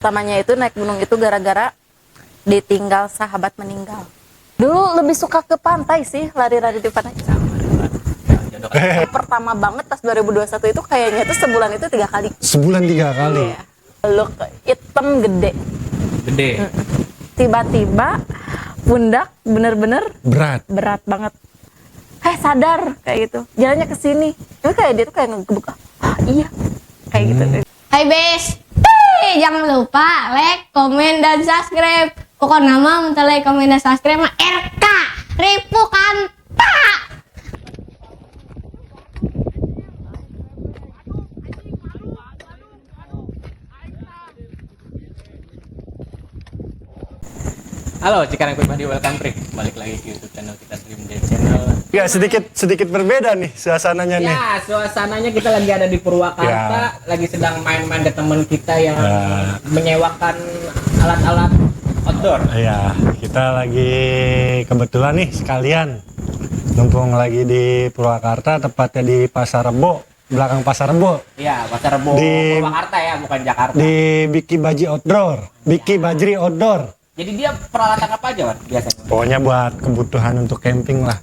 Pertamanya itu naik gunung itu gara-gara ditinggal sahabat meninggal. Dulu lebih suka ke pantai sih, lari-lari di pantai. Pertama banget pas 2021 itu kayaknya itu sebulan itu 3 kali. Sebulan 3 kali? Iya. Look, hitam gede. Gede? Tiba-tiba pundak bener-bener berat banget. Sadar kayak gitu. Jalannya ke sini. Itu kayak dia tuh kayak ngegebuk. Iya. Kayak gitu. Hai Bes. Jangan lupa like, komen, dan subscribe. Pokoknya nama minta like, komen, dan subscribe mah RK Ripu Kanta. Halo Cikarang Pribadi, welcome back. Balik lagi ke YouTube channel kita, Dream Day Channel. Ya sedikit berbeda nih suasananya nih. Ya, suasananya kita lagi ada di Purwakarta, lagi sedang main-main ke teman kita yang menyewakan alat-alat outdoor. Ya, kita lagi kebetulan nih sekalian numpung lagi di Purwakarta, tepatnya di Pasar Rebo, belakang Pasar Rebo. Iya, Pasar Rebo Purwakarta ya, bukan Jakarta. Di Biki Baji Outdoor, Biki Bajri Outdoor. Jadi dia peralatan apa aja, Wan, biasanya? Pokoknya buat kebutuhan untuk camping lah.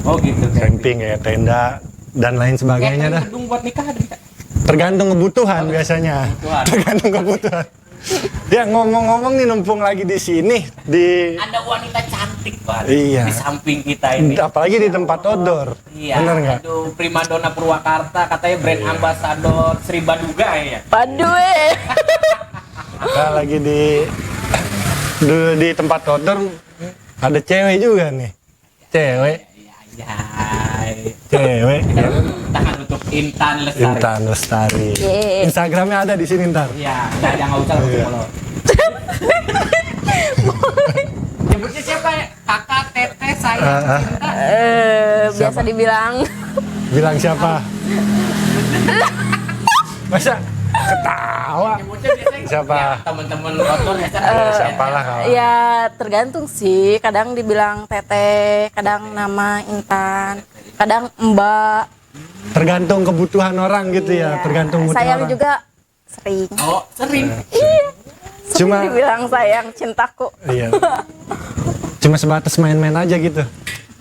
Oh gitu. Camping kayak tenda dan lain sebagainya dah. Gedung buat nikah ada bisa? Tergantung kebutuhan biasanya. Tergantung kebutuhan. Ya ngomong-ngomong nih, numpung lagi di sini di ada wanita cantik banget iya, di samping kita ini. Apalagi di tempat outdoor. Iya. Bener nggak? Aduh, primadona Purwakarta, katanya brand ambassador Sri Baduga ya. Aduh Kita lagi di tempat outdoor, ada cewek juga nih. Cewek. Iya. Cewek. Tangan untuk Intan Lestari. Intan Lestari. Instagramnya ada di sini ntar. Iya, jangan usah follow. Nyebutnya siapa ya? Kakak, teteh, saya, cinta. Biasa dibilang. Bilang siapa? Masa ketawa? Nyebutnya biasanya Siapa? ya, teman-teman outdoor ya. Siapalah kau? Ya tergantung sih. Kadang dibilang teteh, kadang nama Intan, kadang Mbak. Tergantung kebutuhan orang gitu ya. Tergantung kebutuhan Sayang orang. juga sering. Oh, sering. Iya. Sering Cuma dibilang sayang, cintaku. iya. Cuma sebatas main-main aja gitu.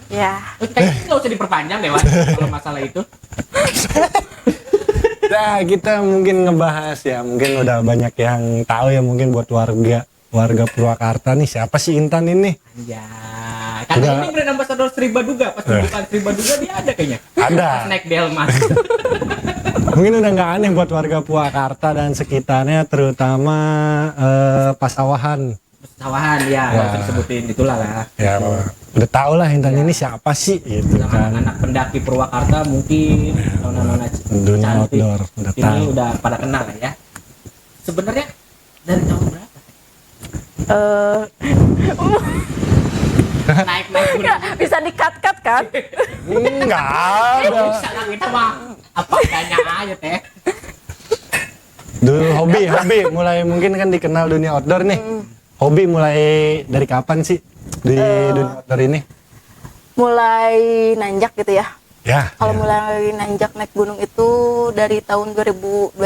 Ya. Kayaknya nggak usah diperpanjang deh, Wan, kalau masalah itu. Nah, kita mungkin ngebahas ya, mungkin udah banyak yang tahu ya, mungkin buat warga Purwakarta nih, siapa sih Intan ini? Ya, karena ini brand ambassador Sri Baduga. Pas bukan Sri Baduga dia ada kayaknya. Ada. Pas naik Delmas. Mungkin udah nggak aneh buat warga Purwakarta dan sekitarnya, terutama Pasawahan. Sawahan ya, nggak usah disebutin itulah lah. Ya, udah tau lah Intan ini siapa sih gitu kan. Anak-anak pendaki Purwakarta mungkin nona-nona Dunia cantik outdoor udah ini tahu. udah pada kenal lah ya. Sebenarnya dari tahun berapa? Naik gunung. Bisa di-cut-cut kan? Enggak ada. Bisa lah kita mah apa adanya aja teh. Dulu hobi mulai mungkin kan dikenal dunia outdoor nih. Hobi mulai dari kapan sih di dunia outdoor ini? Mulai nanjak gitu ya. Ya. Kalau mulai nanjak naik gunung itu dari tahun 2021.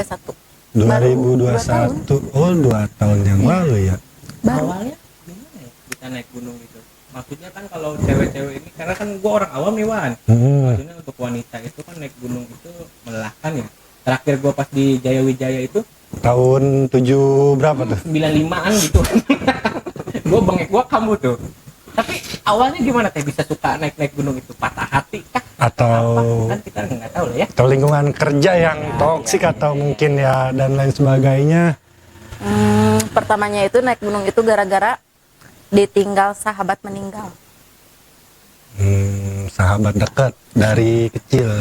2021. Oh, 2 tahun yang lalu ya. Awalnya gimana ya kita naik gunung gitu? Maksudnya kan kalau cewek-cewek ini, karena kan gua orang awam nih, Wan. Maksudnya untuk wanita itu kan naik gunung itu melelahkan ya. Terakhir gua pas di Jaya Wijaya itu Tahun 7 berapa tuh? 95-an gitu. Gua bengek gua kamu tuh. Tapi awalnya gimana teh bisa suka naik gunung itu? Patah hati kah? Atau Kan kita nggak tahu lah ya. atau lingkungan kerja yang toksik atau mungkin ya dan lain sebagainya. Pertamanya itu naik gunung itu gara-gara ditinggal sahabat meninggal. Sahabat dekat dari kecil.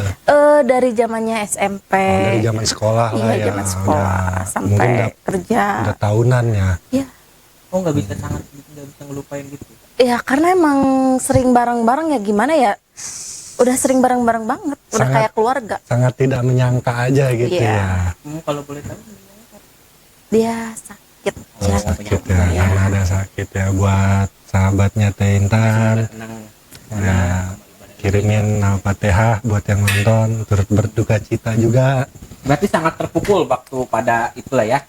Dari zamannya SMP. Dari zaman sekolah lah ya. Zaman sekolah sampai mungkin kerja. udah tahunan ya. Iya. Oh nggak bisa ngelupain gitu. Ya karena emang sering bareng-bareng ya, gimana ya? Udah sering bareng-bareng banget, udah kayak keluarga. Sangat tidak menyangka aja gitu Iya. ya. Kalau boleh tahu Dia sakit. Sakit ya, karena ada sakit ya. Buat sahabatnya Teh Intan, ya, kirimin Al-Fatihah buat yang nonton, turut berduka cita juga. Berarti sangat terpukul waktu pada itulah ya.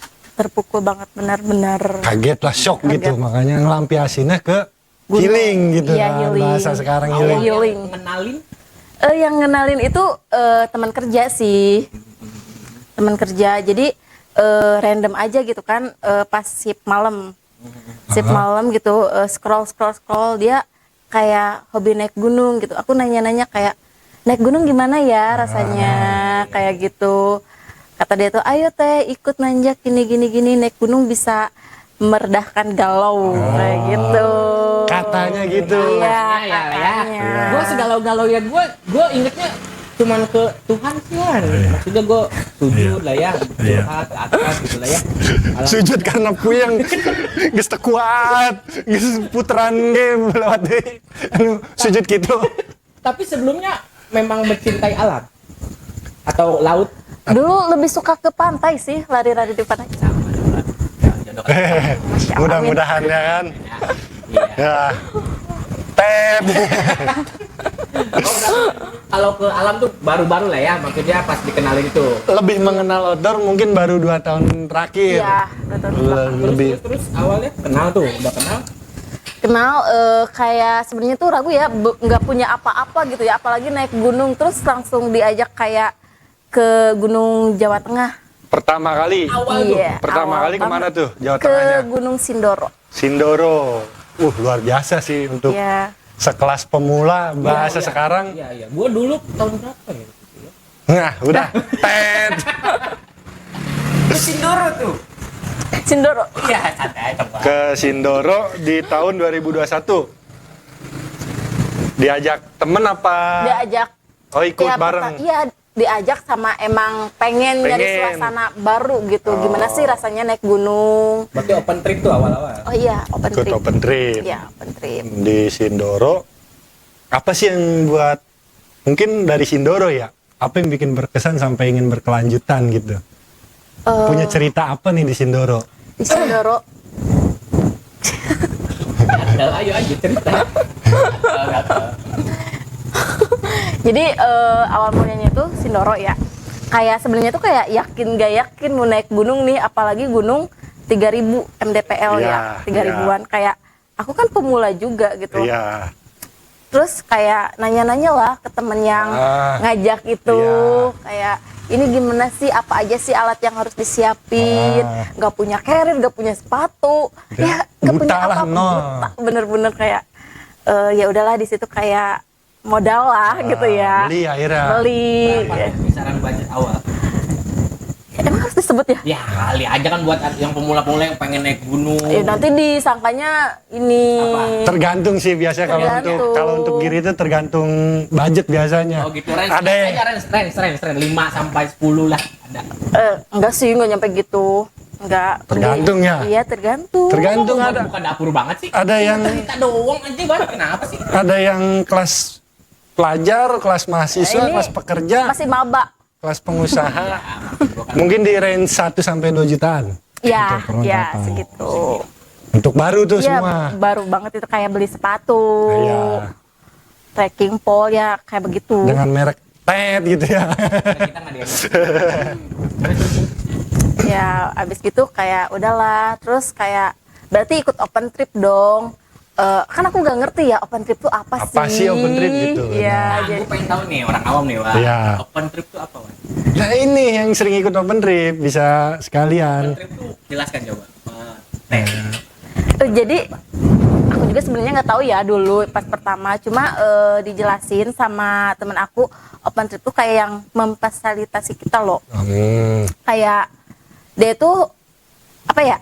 terpukul banget, benar-benar Kaget lah, shock Kaget. gitu. Makanya ngelampiasinnya ke Gunung. healing gitu Iya, kan. healing. Bahasa sekarang Awal healing. healing. Ngenalin Yang ngenalin itu teman kerja sih, teman kerja. Jadi random aja gitu kan, pas shift malam gitu, scroll dia kayak hobi naik gunung gitu. Aku nanya-nanya kayak, naik gunung gimana ya rasanya, kayak gitu. Kata dia tuh, ayo teh ikut nanjak gini naik gunung bisa meredahkan galau, kayak gitu. Katanya gitu. Iya, ya. katanya. Gue segalau-galau ya gue ingetnya cuman ke Tuhan sih kan. Maksudnya gue sujud lah ya, curhat ke atas gitu lah ya. Sujud karena puyeng. Geus teu kuat. Geus puteran game lewat deui. Anu sujud gitu. Tapi sebelumnya memang mencintai alam atau laut. Dulu lebih suka ke pantai sih, lari-lari di pantai. Jodoh kan. Mudah-mudahan ya kan. Iya. Ya. Ted. Kalau ke alam tuh baru-baru lah ya, maksudnya pas dikenalin itu. Lebih mengenal outdoor mungkin baru 2 tahun terakhir. Iya, betul. Lebih Terus awalnya kenal tuh, udah kenal. Kenal kayak sebenarnya tuh ragu ya, nggak punya apa-apa gitu ya, apalagi naik gunung terus langsung diajak kayak ke Gunung Jawa Tengah. pertama kali. Iya. Pertama awal kali kemana banget. tuh? Jawa Ke Tengahnya. Gunung Sindoro. Sindoro. Luar biasa sih untuk Iya. sekelas pemula bahasa Iya, sekarang. Iya. Gue dulu tahun berapa ya? Nah, udah. Ted. Sindoro tuh. Sindoro. Iya, santai coba. Ke Sindoro di tahun 2021. Diajak temen apa? Diajak. Oh, ikut Ya, bareng. Iya, diajak sama emang pengen nyari Pengen. suasana baru gitu. Gimana sih rasanya naik gunung? Berarti open trip tuh awal-awal. Oh iya, open Ikut trip. open trip. Iya, open trip. Di Sindoro. Apa sih yang buat, mungkin dari Sindoro ya, apa yang bikin berkesan sampai ingin berkelanjutan gitu? Punya cerita apa nih di Sindoro? Di Sindoro Ayo aja cerita. jadi awal mulanya tuh Sindoro ya. Kayak sebenarnya tuh kayak yakin gak yakin mau naik gunung nih, apalagi gunung 3000 mdpl Iya, ya, 3000-an. Kayak aku kan pemula juga gitu. Iya. Terus kayak nanya-nanya lah ke temen yang ngajak itu, Iya. kayak ini gimana sih, apa aja sih alat yang harus disiapin, nggak punya carrier, nggak punya sepatu, ya nggak punya buta lah, apa, nol. buta, bener-bener kayak ya udahlah di situ kayak modal lah gitu ya, Beli akhirnya. beli. Berapa kisaran budget awal? Emang harus disebut ya? Ya kali aja kan buat yang pemula-pemula yang pengen naik gunung. Ya nanti disangkanya ini. Apa? Tergantung sih biasanya kalau untuk Tergantung. gear itu tergantung budget biasanya. Oh gitu, range Ada yang aja range 5 sampai 10 lah ada. Enggak sih, nggak nyampe gitu. Enggak. Tergantung ya? Iya, tergantung. tergantung Bukan, ada bukan dapur banget sih. ada yang Cerita doang aja Bang, kenapa sih? ada yang kelas pelajar, kelas mahasiswa, Ini kelas pekerja, Masih maba. kelas pengusaha. Mungkin di range 1 sampai 2 jutaan. Ya, Untuk ya perlengkapan. segitu. Untuk baru tuh Iya, semua. baru banget itu kayak beli sepatu, Iya. trekking pole ya kayak begitu. Dengan merek TED gitu ya. Kita nggak diajak. Ya, abis gitu kayak udahlah. Terus kayak berarti ikut open trip dong. Kan aku gak ngerti ya open trip tuh apa sih? Apa sih open trip gitu? Iya, Nah, jadi gue pengen tahu nih orang awam nih Wak. Iya. Open trip tuh apa Wak? Nah ini yang sering ikut open trip bisa sekalian. Open trip tuh jelaskan coba. Teh. jadi aku juga sebenarnya nggak tahu ya dulu pas pertama. Cuma dijelasin sama temen aku open trip tuh kayak yang memfasilitasi kita loh. Kayak dia tuh apa ya,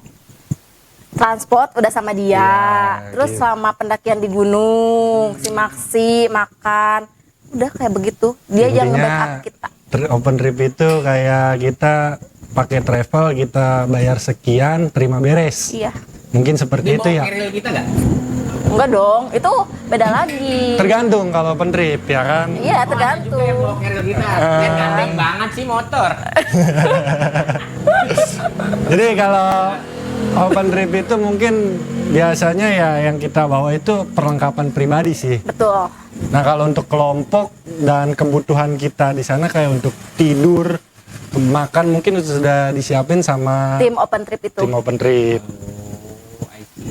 transport udah sama dia, Ya, terus gitu. sama pendakian di gunung, simaksi, makan, udah kayak begitu. Dia yang nge-backup kita. Open trip itu kayak kita pakai travel, kita bayar sekian, terima beres. Iya, Mungkin seperti Dia itu bawa ya. keril kita nggak? enggak dong, itu beda lagi. Tergantung kalau open trip ya kan. Iya, Ada juga yang tergantung. bawa keril kita. Dia ganteng banget sih motor. Jadi kalau open trip itu mungkin biasanya ya yang kita bawa itu perlengkapan pribadi sih. Betul. Nah kalau untuk kelompok dan kebutuhan kita di sana kayak untuk tidur, makan mungkin sudah disiapin sama Tim open trip itu. tim open trip. Oh, I see.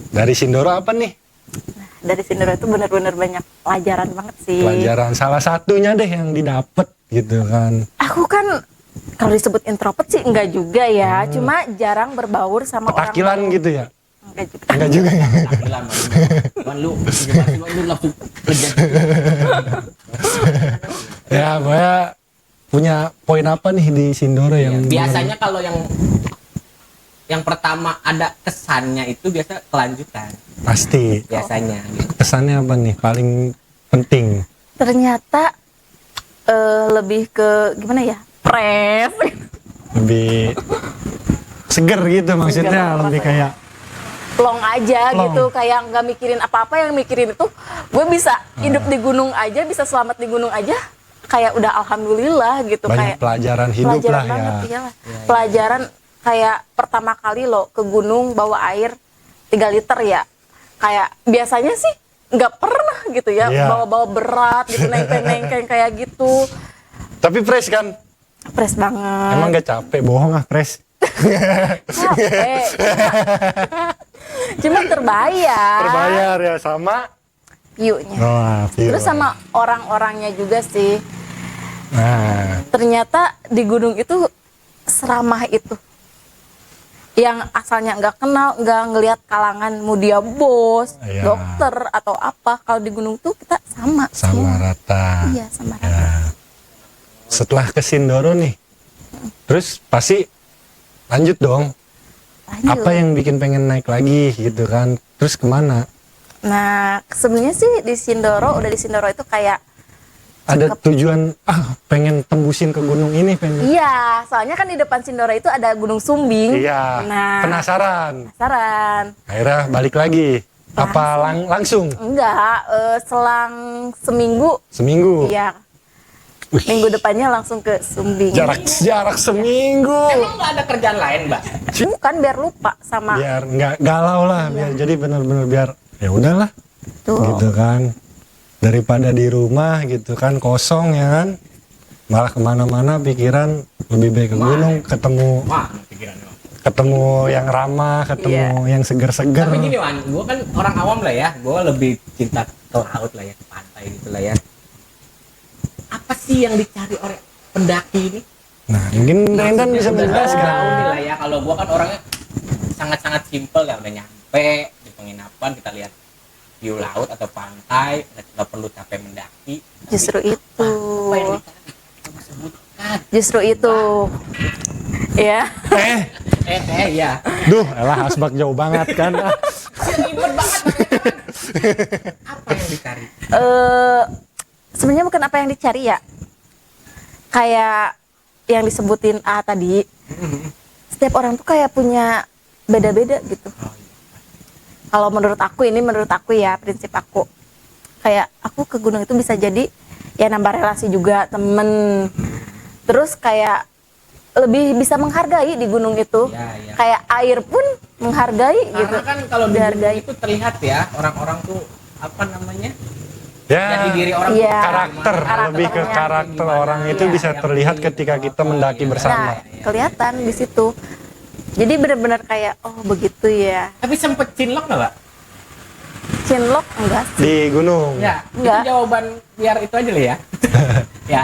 Dari Sindoro apa nih? Dari Sindoro itu benar-benar banyak pelajaran banget sih. Pelajaran salah satunya deh yang didapat gitu kan. Aku kan kalau disebut introvert sih enggak juga ya, cuma jarang berbaur sama orang Petakilan baru. gitu ya? Enggak juga. Enggak juga ya? Tahlilan man lu gimana sih, Man? Lu langsung lega. Ya, pokoknya punya poin apa nih di Sindoro yang Biasanya kalau yang pertama ada kesannya itu biasa kelanjutan pasti biasanya gitu. kesannya apa nih paling penting? Ternyata lebih ke gimana ya? Pres. Lebih seger gitu maksudnya, lebih kayak Plong aja Plong. gitu, kayak nggak mikirin apa-apa, yang mikirin itu gue bisa hidup di gunung aja, bisa selamat di gunung aja, kayak udah alhamdulillah gitu. banyak Kayak pelajaran hidup pelajaran lah ya. banget, iyalah. Pelajaran kayak pertama kali lo ke gunung bawa air 3 liter ya, kayak biasanya sih nggak pernah gitu ya, Iya. bawa-bawa berat gitu, nengkeng kayak gitu. Tapi fresh kan? Pres banget. Emang gak capek? Bohong ah, fresh. Capek. Cuma terbayar. Terbayar ya sama. View-nya. Wah, Terus sama orang-orangnya juga sih. Nah, Ternyata di gunung itu seramah itu. Yang asalnya nggak kenal, nggak ngelihat kalangan, mau dia bos, Iya. dokter atau apa. Kalau di gunung tuh kita sama. sama semua. rata. Iya, sama rata. Ya. Setelah ke Sindoro nih, terus pasti lanjut dong. Lanjut. Apa yang bikin pengen naik lagi gitu kan? Terus kemana? Nah, sebenarnya sih di Sindoro itu kayak Ada tujuan pengen tembusin ke gunung ini, pengen. iya, soalnya kan di depan Sindoro itu ada Gunung Sumbing. Iya. Nah, Penasaran. penasaran. Akhirnya balik lagi. Apa langsung? Enggak, selang seminggu, Seminggu. iya. Wih. Minggu depannya langsung ke Sumbing. Jarak seminggu. Emang nggak ada kerjaan lain, Mbak? Bukan biar lupa sama Biar nggak galau lah, biar jadi benar-benar biar ya udahlah tuh. gitu kan. Daripada di rumah gitu kan kosong ya kan. Malah kemana-mana pikiran lebih baik ke gunung, ketemu Wah, pikirannya. ketemu yang ramah, ketemu yang seger-seger. Tapi gini, Wan, gue kan orang awam lah ya, gue lebih cinta ke laut lah ya, ke pantai gitu lah ya. Apa sih yang dicari oleh pendaki ini? Nah, mungkin Rendan bisa Udah menjelaskan. tahu nih lah ya, kalau gue kan orangnya sangat-sangat simpel ya, udah nyampe di penginapan kita lihat view laut atau pantai, nggak perlu capek mendaki. Justru Tapi itu. apa yang dicari? Coba sebutkan. Justru itu. Ya. Ya. Duh, elah asbak jauh banget kan. Ribet banget. Apa yang dicari? Sebenarnya bukan apa yang dicari ya. Kayak yang disebutin A tadi. Setiap orang tuh kayak punya beda-beda gitu. Kalau menurut aku ya, prinsip aku. Kayak aku ke gunung itu bisa jadi ya nambah relasi juga, temen. Terus kayak lebih bisa menghargai di gunung itu. Ya. Kayak air pun menghargai gitu. Karena kan kalau di gunung Dihargai. itu terlihat ya, orang-orang tuh apa namanya? Ya, Jadi diri orang Iya. tuh karakter, lebih ke Karakternya. karakter orang itu Iya, bisa yang terlihat di- ketika kita mendaki bersama. Nah, kelihatan di situ. Jadi benar-benar kayak oh begitu ya. Tapi sempet cinlok nggak, Pak? Chinlock enggak sih. Di gunung. Ya, Enggak. itu jawaban biar itu aja lah ya. Ya.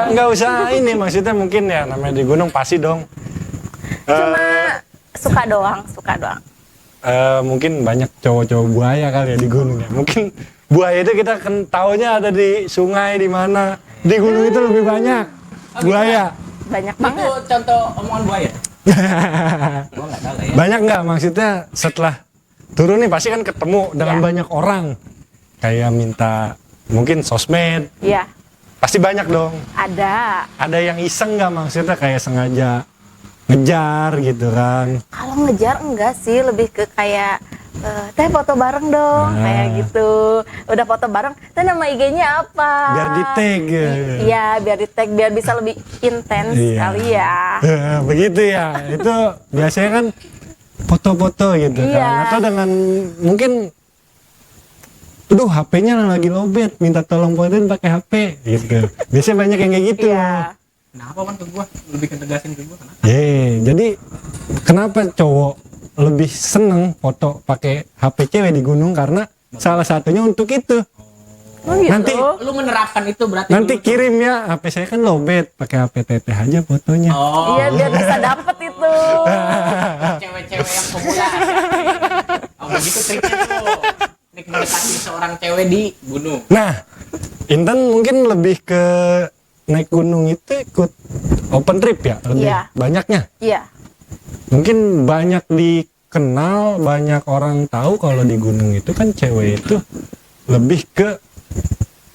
Nggak usah ini maksudnya mungkin ya namanya di gunung pasti dong. Cuma suka doang. Mungkin banyak cowok-cowok buaya kali ya di gunung ya. Mungkin buaya itu kita kan taunya ada di sungai di mana. Di gunung itu lebih banyak buaya. Banyak Itu banget. contoh omongan buaya. Gua nggak tahu lah ya. Banyak nggak maksudnya setelah turun nih pasti kan ketemu dengan Ya. banyak orang. Kayak minta mungkin sosmed. Iya, Pasti banyak dong. ada. Ada yang iseng nggak maksudnya kayak sengaja ngejar gitu kan. Kalau ngejar enggak sih, lebih ke kayak teh foto bareng dong, Nah. kayak gitu. Udah foto bareng, teh nama IG-nya apa? Biar di tag ya. Iya, biar di tag, biar bisa lebih intens Iya. kali ya. Begitu ya. Itu biasanya kan foto-foto gitu Iya. kan. Atau dengan mungkin aduh HP-nya lagi lowbat, minta tolong fotoin pakai HP gitu. Biasanya banyak yang kayak gitu. Iya. Kenapa Wan ke gua? Lebih ketegasin ke gua kenapa? Jadi kenapa cowok lebih seneng foto pakai HP cewek di gunung karena salah satunya untuk itu. Oh gitu. Nanti Lu menerapkan itu berarti nanti dulu tuh. kirim ya, HP saya kan lowbat, pakai HP teteh aja fotonya. Oh, Iya biar bisa dapet itu. cewek-cewek yang pemula. Oh, begitu triknya tuh. Trik mendekati seorang cewek di gunung. Nah, Intan mungkin lebih ke naik gunung itu ikut open trip ya, lebih Iya. banyaknya. Iya. Mungkin banyak dikenal, banyak orang tahu kalau di gunung itu kan cewek itu lebih ke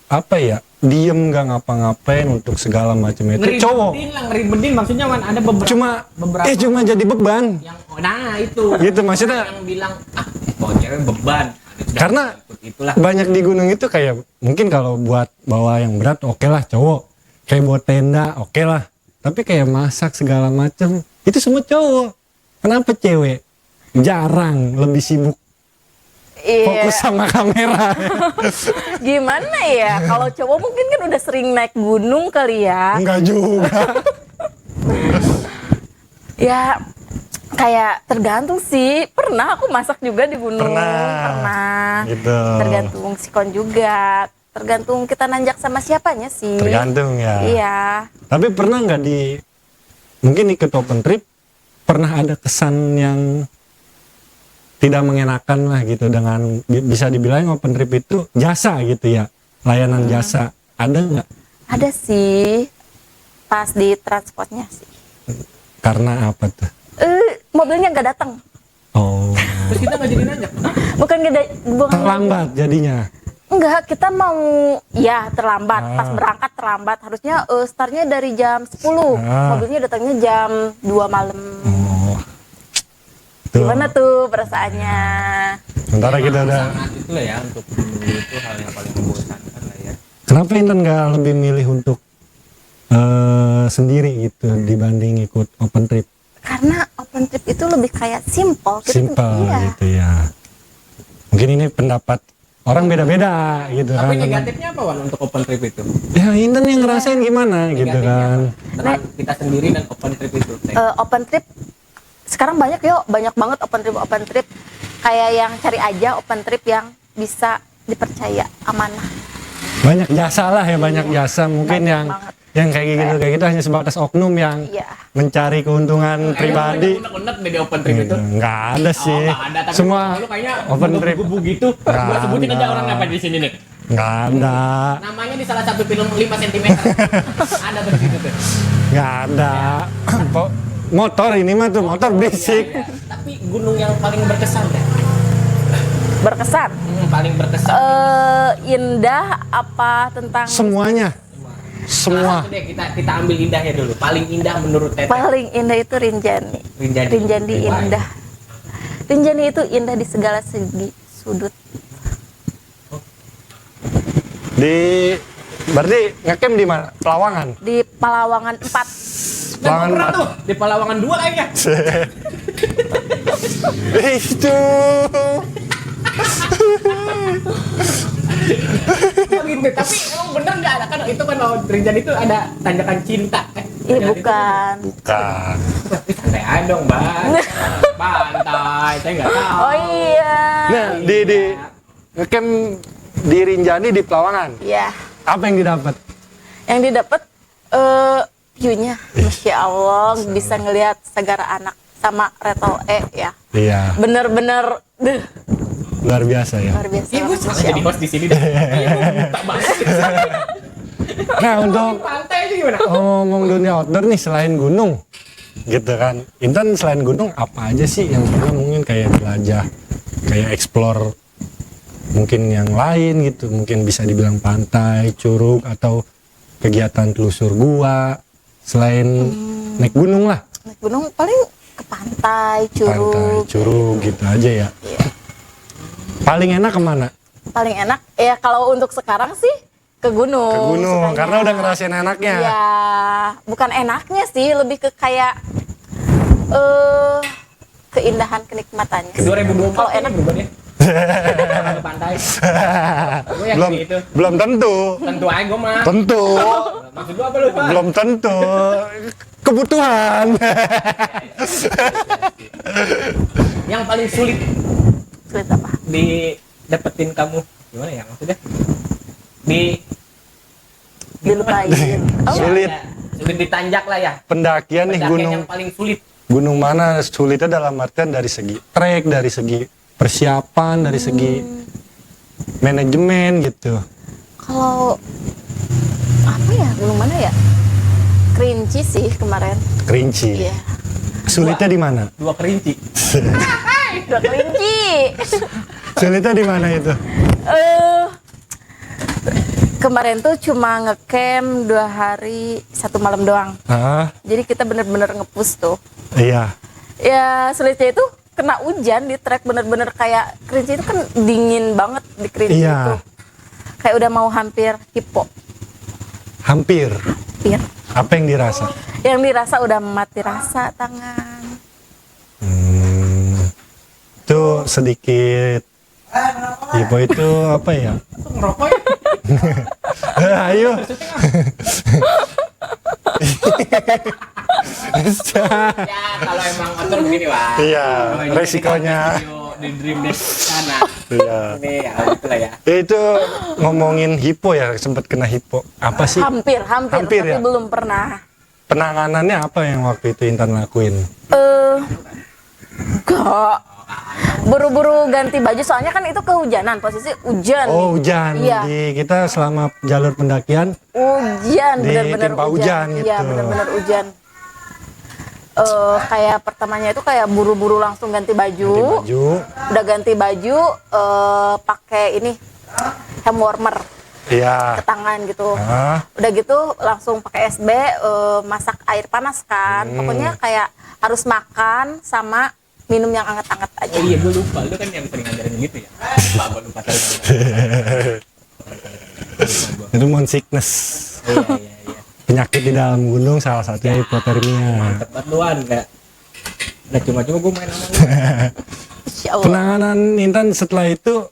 apa ya, diem nggak ngapa-ngapain untuk segala macam itu. Cowok Ngeribetin maksudnya Wan, ada beberapa cuma jadi beban yang itu. gitu maksudnya. Yang bilang bawa cewek beban. Karena itulah. banyak di gunung itu kayak mungkin kalau buat bawa yang berat oke lah cowok, kayak buat tenda oke lah, tapi kayak masak segala macam itu semua cowok. Kenapa cewek jarang, lebih sibuk fokus Iya. sama kamera? Gimana ya? Kalau cowok mungkin kan udah sering naik gunung kali ya. Enggak juga. Ya kayak tergantung sih. Pernah aku masak juga di gunung. Pernah. Gitu. Tergantung sikon juga. Tergantung kita nanjak sama siapanya sih. Tergantung ya. Iya. Tapi pernah nggak mungkin ikut open trip, pernah ada kesan yang tidak mengenakan lah gitu, dengan bisa dibilang open trip itu jasa gitu ya, layanan jasa, ada nggak? Ada sih. Pas di transportnya sih. Karena apa tuh? Mobilnya nggak datang. Oh, Terus kita nggak jadi nanya. Bukan terlambat jadinya. Enggak, kita mau ya terlambat. Pas berangkat terlambat. Harusnya startnya dari jam 10. Mobilnya datangnya jam 2 malam. Oh, tuh. Gimana tuh perasaannya? Sementara kita udah. Sangat itu lah ya, untuk menunggu itu hal yang paling membosankan lah ya. Kenapa Intan nggak lebih milih untuk sendiri gitu dibanding ikut open trip? Karena open trip itu lebih kayak simple. Simple Iya. gitu ya. Mungkin ini pendapat orang beda-beda gitu Tapi kan. negatifnya apa Wan untuk open trip itu? Ya Intan yang ngerasain gimana gitu Negatifnya kan. apa? Dengan kita sendiri dan open trip itu. Open trip sekarang banyak banget open trip kayak yang cari aja open trip yang bisa dipercaya, amanah. Banyak jasa lah ya, banyak jasa mungkin Banyak yang banget. yang kayak gitu hanya sebatas oknum yang Iya. mencari keuntungan pribadi. Unek-unek di open trip itu. Nggak ada sih. Oh, nggak ada, tapi Semua lu kayaknya open trip gubu gitu. Nggak Gua sebutin ada. aja orang apa di sini nih. nggak ada, Namanya di salah satu film 5 cm. Ada tuh di situ tuh. nggak ada. Motor ini mah tuh motor berisik. Iya. Tapi gunung yang paling berkesan ya? Berkesan. Paling berkesan. Indah apa tentang Semuanya, semua. Salah satu deh, kita ambil indahnya dulu. Paling indah menurut Teteh. paling indah itu Rinjani. Rinjani. Why? Indah. Rinjani itu indah di segala segi sudut. Berarti ngecamp di mana? Pelawangan. Di Palawangan 4. Pelawangan Pernah 4. tuh di Palawangan 2 kayaknya. Itu. Oh gitu. Tapi emang bener nggak ada kan itu kan Rinjani itu ada tanjakan cinta. Bukan. Bukan. Santai aja dong, Bang. Pantai, saya nggak tahu. Oh iya. Nah, di ngecamp di Rinjani di Pelawangan. Iya. Apa yang didapat? Yang didapat view-nya, Masya Allah, bisa ngelihat Segara Anak sama Retol ya. Iya, Bener-bener luar biasa ya. luar biasa. Iya, gue banget, salah Masya jadi Allah. host di sini deh. Iya, gue buta banget. Nah, untuk Pantai aja gimana? ngomong dunia outdoor nih selain gunung, gitu kan. Intan selain gunung apa aja sih yang pernah mungkin kayak jelajah, kayak explore mungkin yang lain gitu, mungkin bisa dibilang pantai, curug atau kegiatan telusur gua selain naik gunung lah. Naik gunung paling ke pantai, Pantai, curug. curug gitu aja ya. Iya. Paling enak kemana? Paling enak ya kalau untuk sekarang sih ke gunung. Ke gunung, sukanya. karena udah ngerasain enaknya. Iya, bukan enaknya sih, lebih ke kayak keindahan kenikmatannya. 2024 Kalau enak berubah ya. Kalau di pantai. Gue yakin belum itu. belum tentu. Tentu aja gue mah. Tentu. Maksud lu apa lu, Pak? Belum tentu. Kebutuhan. Yang paling sulit Sulit apa? didapetin kamu gimana ya maksudnya? Dilupain. Oh, Sulit. Ya, sulit ditanjak lah ya. Pendakian nih Pendakian gunung. yang paling sulit. Gunung mana sulitnya dalam artian dari segi trek, dari segi persiapan, dari segi manajemen gitu. kalau apa ya? Gunung mana ya? Kerinci sih kemarin. Kerinci. Iya. Sulitnya di mana? 2 kerinci. Udah kerinci. Sulitnya di mana itu? Kemarin tuh cuma ngecamp 2 hari 1 malam doang. Ah, Jadi kita bener-bener nge-push tuh. iya. Ya sulitnya itu kena hujan di trek, bener-bener kayak Kerinci itu kan dingin banget di Kerinci Iya. itu. Kayak udah mau hampir hipo. Hampir. Hampir. Apa yang dirasa? Yang dirasa udah mati rasa tangan. Itu sedikit. Hipo itu apa ya? Ngerokok ya? Ayo. Ya kalau emang motor begini Wak. Iya, Kalau ini resikonya. kita video di Dream Dash sana. Iya. Ini ya itulah ya. Itu ngomongin hipo ya, sempat kena hipo. Apa sih? Hampir, Hampir tapi ya? belum pernah. Penanganannya apa yang waktu itu Intan lakuin? Enggak. Buru-buru ganti baju soalnya kan itu kehujanan, posisi hujan. Oh, hujan. Iya. Di kita selama jalur pendakian Hujan, Di bener-bener timpa hujan Iya, gitu. bener-bener hujan. Kayak pertamanya itu kayak buru-buru langsung ganti baju. baju. Udah ganti baju, pakai ini hand warmer Iya. ke tangan gitu. Ah, Udah gitu langsung pakai SB, masak air panas kan. Pokoknya kayak harus makan sama minum yang anget-anget aja. Oh iya gue lupa. Lu kan yang sering ngajarin gitu ya. Lupa tadi. itu moon sickness. Iya. Penyakit di dalam gunung salah satunya hipotermia. Tepat luan enggak. Nah cuma-cuma gue main sama lu. Insya Allah. Penanganan Intan setelah itu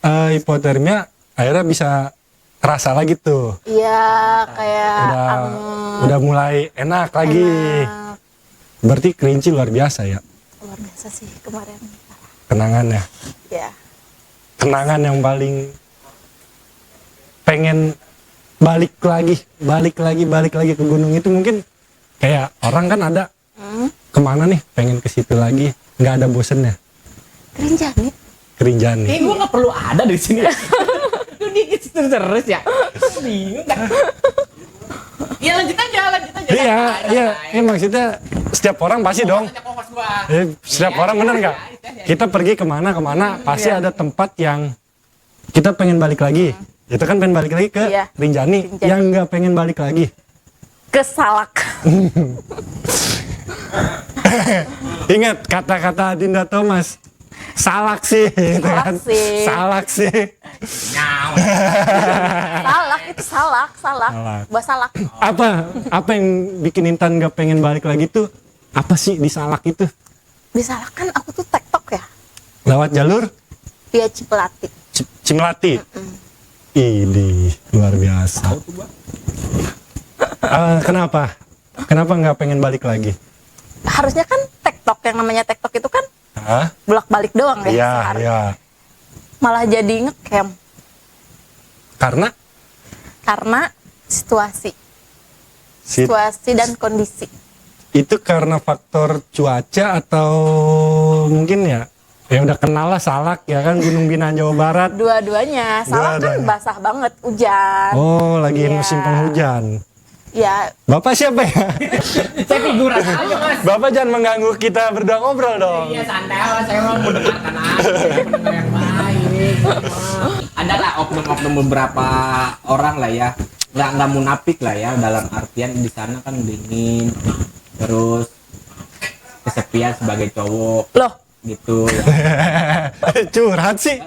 hipotermia akhirnya bisa terasa lagi tuh. Iya, kayak Udah mulai enak lagi. enak. Berarti Kerinci luar biasa ya Luar biasa sih kemarin. kenangannya. Ya. Kenangan yang paling pengen balik lagi ke gunung itu mungkin kayak orang kan ada kemana nih pengen ke situ lagi nggak ada bosennya. Kerinjani. Kerinjani. Gue nggak perlu ada di sini. Lu dikit terus ya. Bingung nggak? Ya lanjut aja. Iya maksudnya setiap orang pasti dong. Setiap orang bener nggak? Kita pergi kemana pasti ada tempat yang kita pengen balik lagi. Itu kan pengen balik lagi ke Iya. Rinjani. Rinjani. Yang nggak pengen balik lagi. Kesalak. Ingat kata-kata Dinda Thomas. Salak sih, gitu kan? Salak sih. Salak itu salak. Salak. Buah salak. Apa yang bikin Intan nggak pengen balik lagi tuh? Apa sih di Salak itu? Di salak kan aku tuh tektok ya. Lewat jalur Via Cipelati. Cimlati. Ini luar biasa. Kenapa nggak pengen balik lagi? Harusnya kan tektok, yang namanya tektok itu kan Hah? bolak-balik doang ya Iya, sehari. iya. Malah jadi ngecamp Karena situasi dan kondisi. itu karena faktor cuaca atau mungkin ya udah kenal lah Salak ya kan Gunung Binaan Jawa Barat. Dua-duanya. Salak kan Dua-duanya. basah banget, hujan. Oh, lagi Iya. musim penghujan. Ya, Bapak siapa ya? Saya figuran aja mas. Bapak jangan mengganggu kita berdua ngobrol dong. Iya santai lah, saya mau mendengarkan aja, pendengar yang baik. Ada lah oknum-oknum beberapa orang lah ya, nggak munafik lah ya, dalam artian di sana kan dingin, terus kesepian sebagai cowok loh, gitu ya. Curhat sih.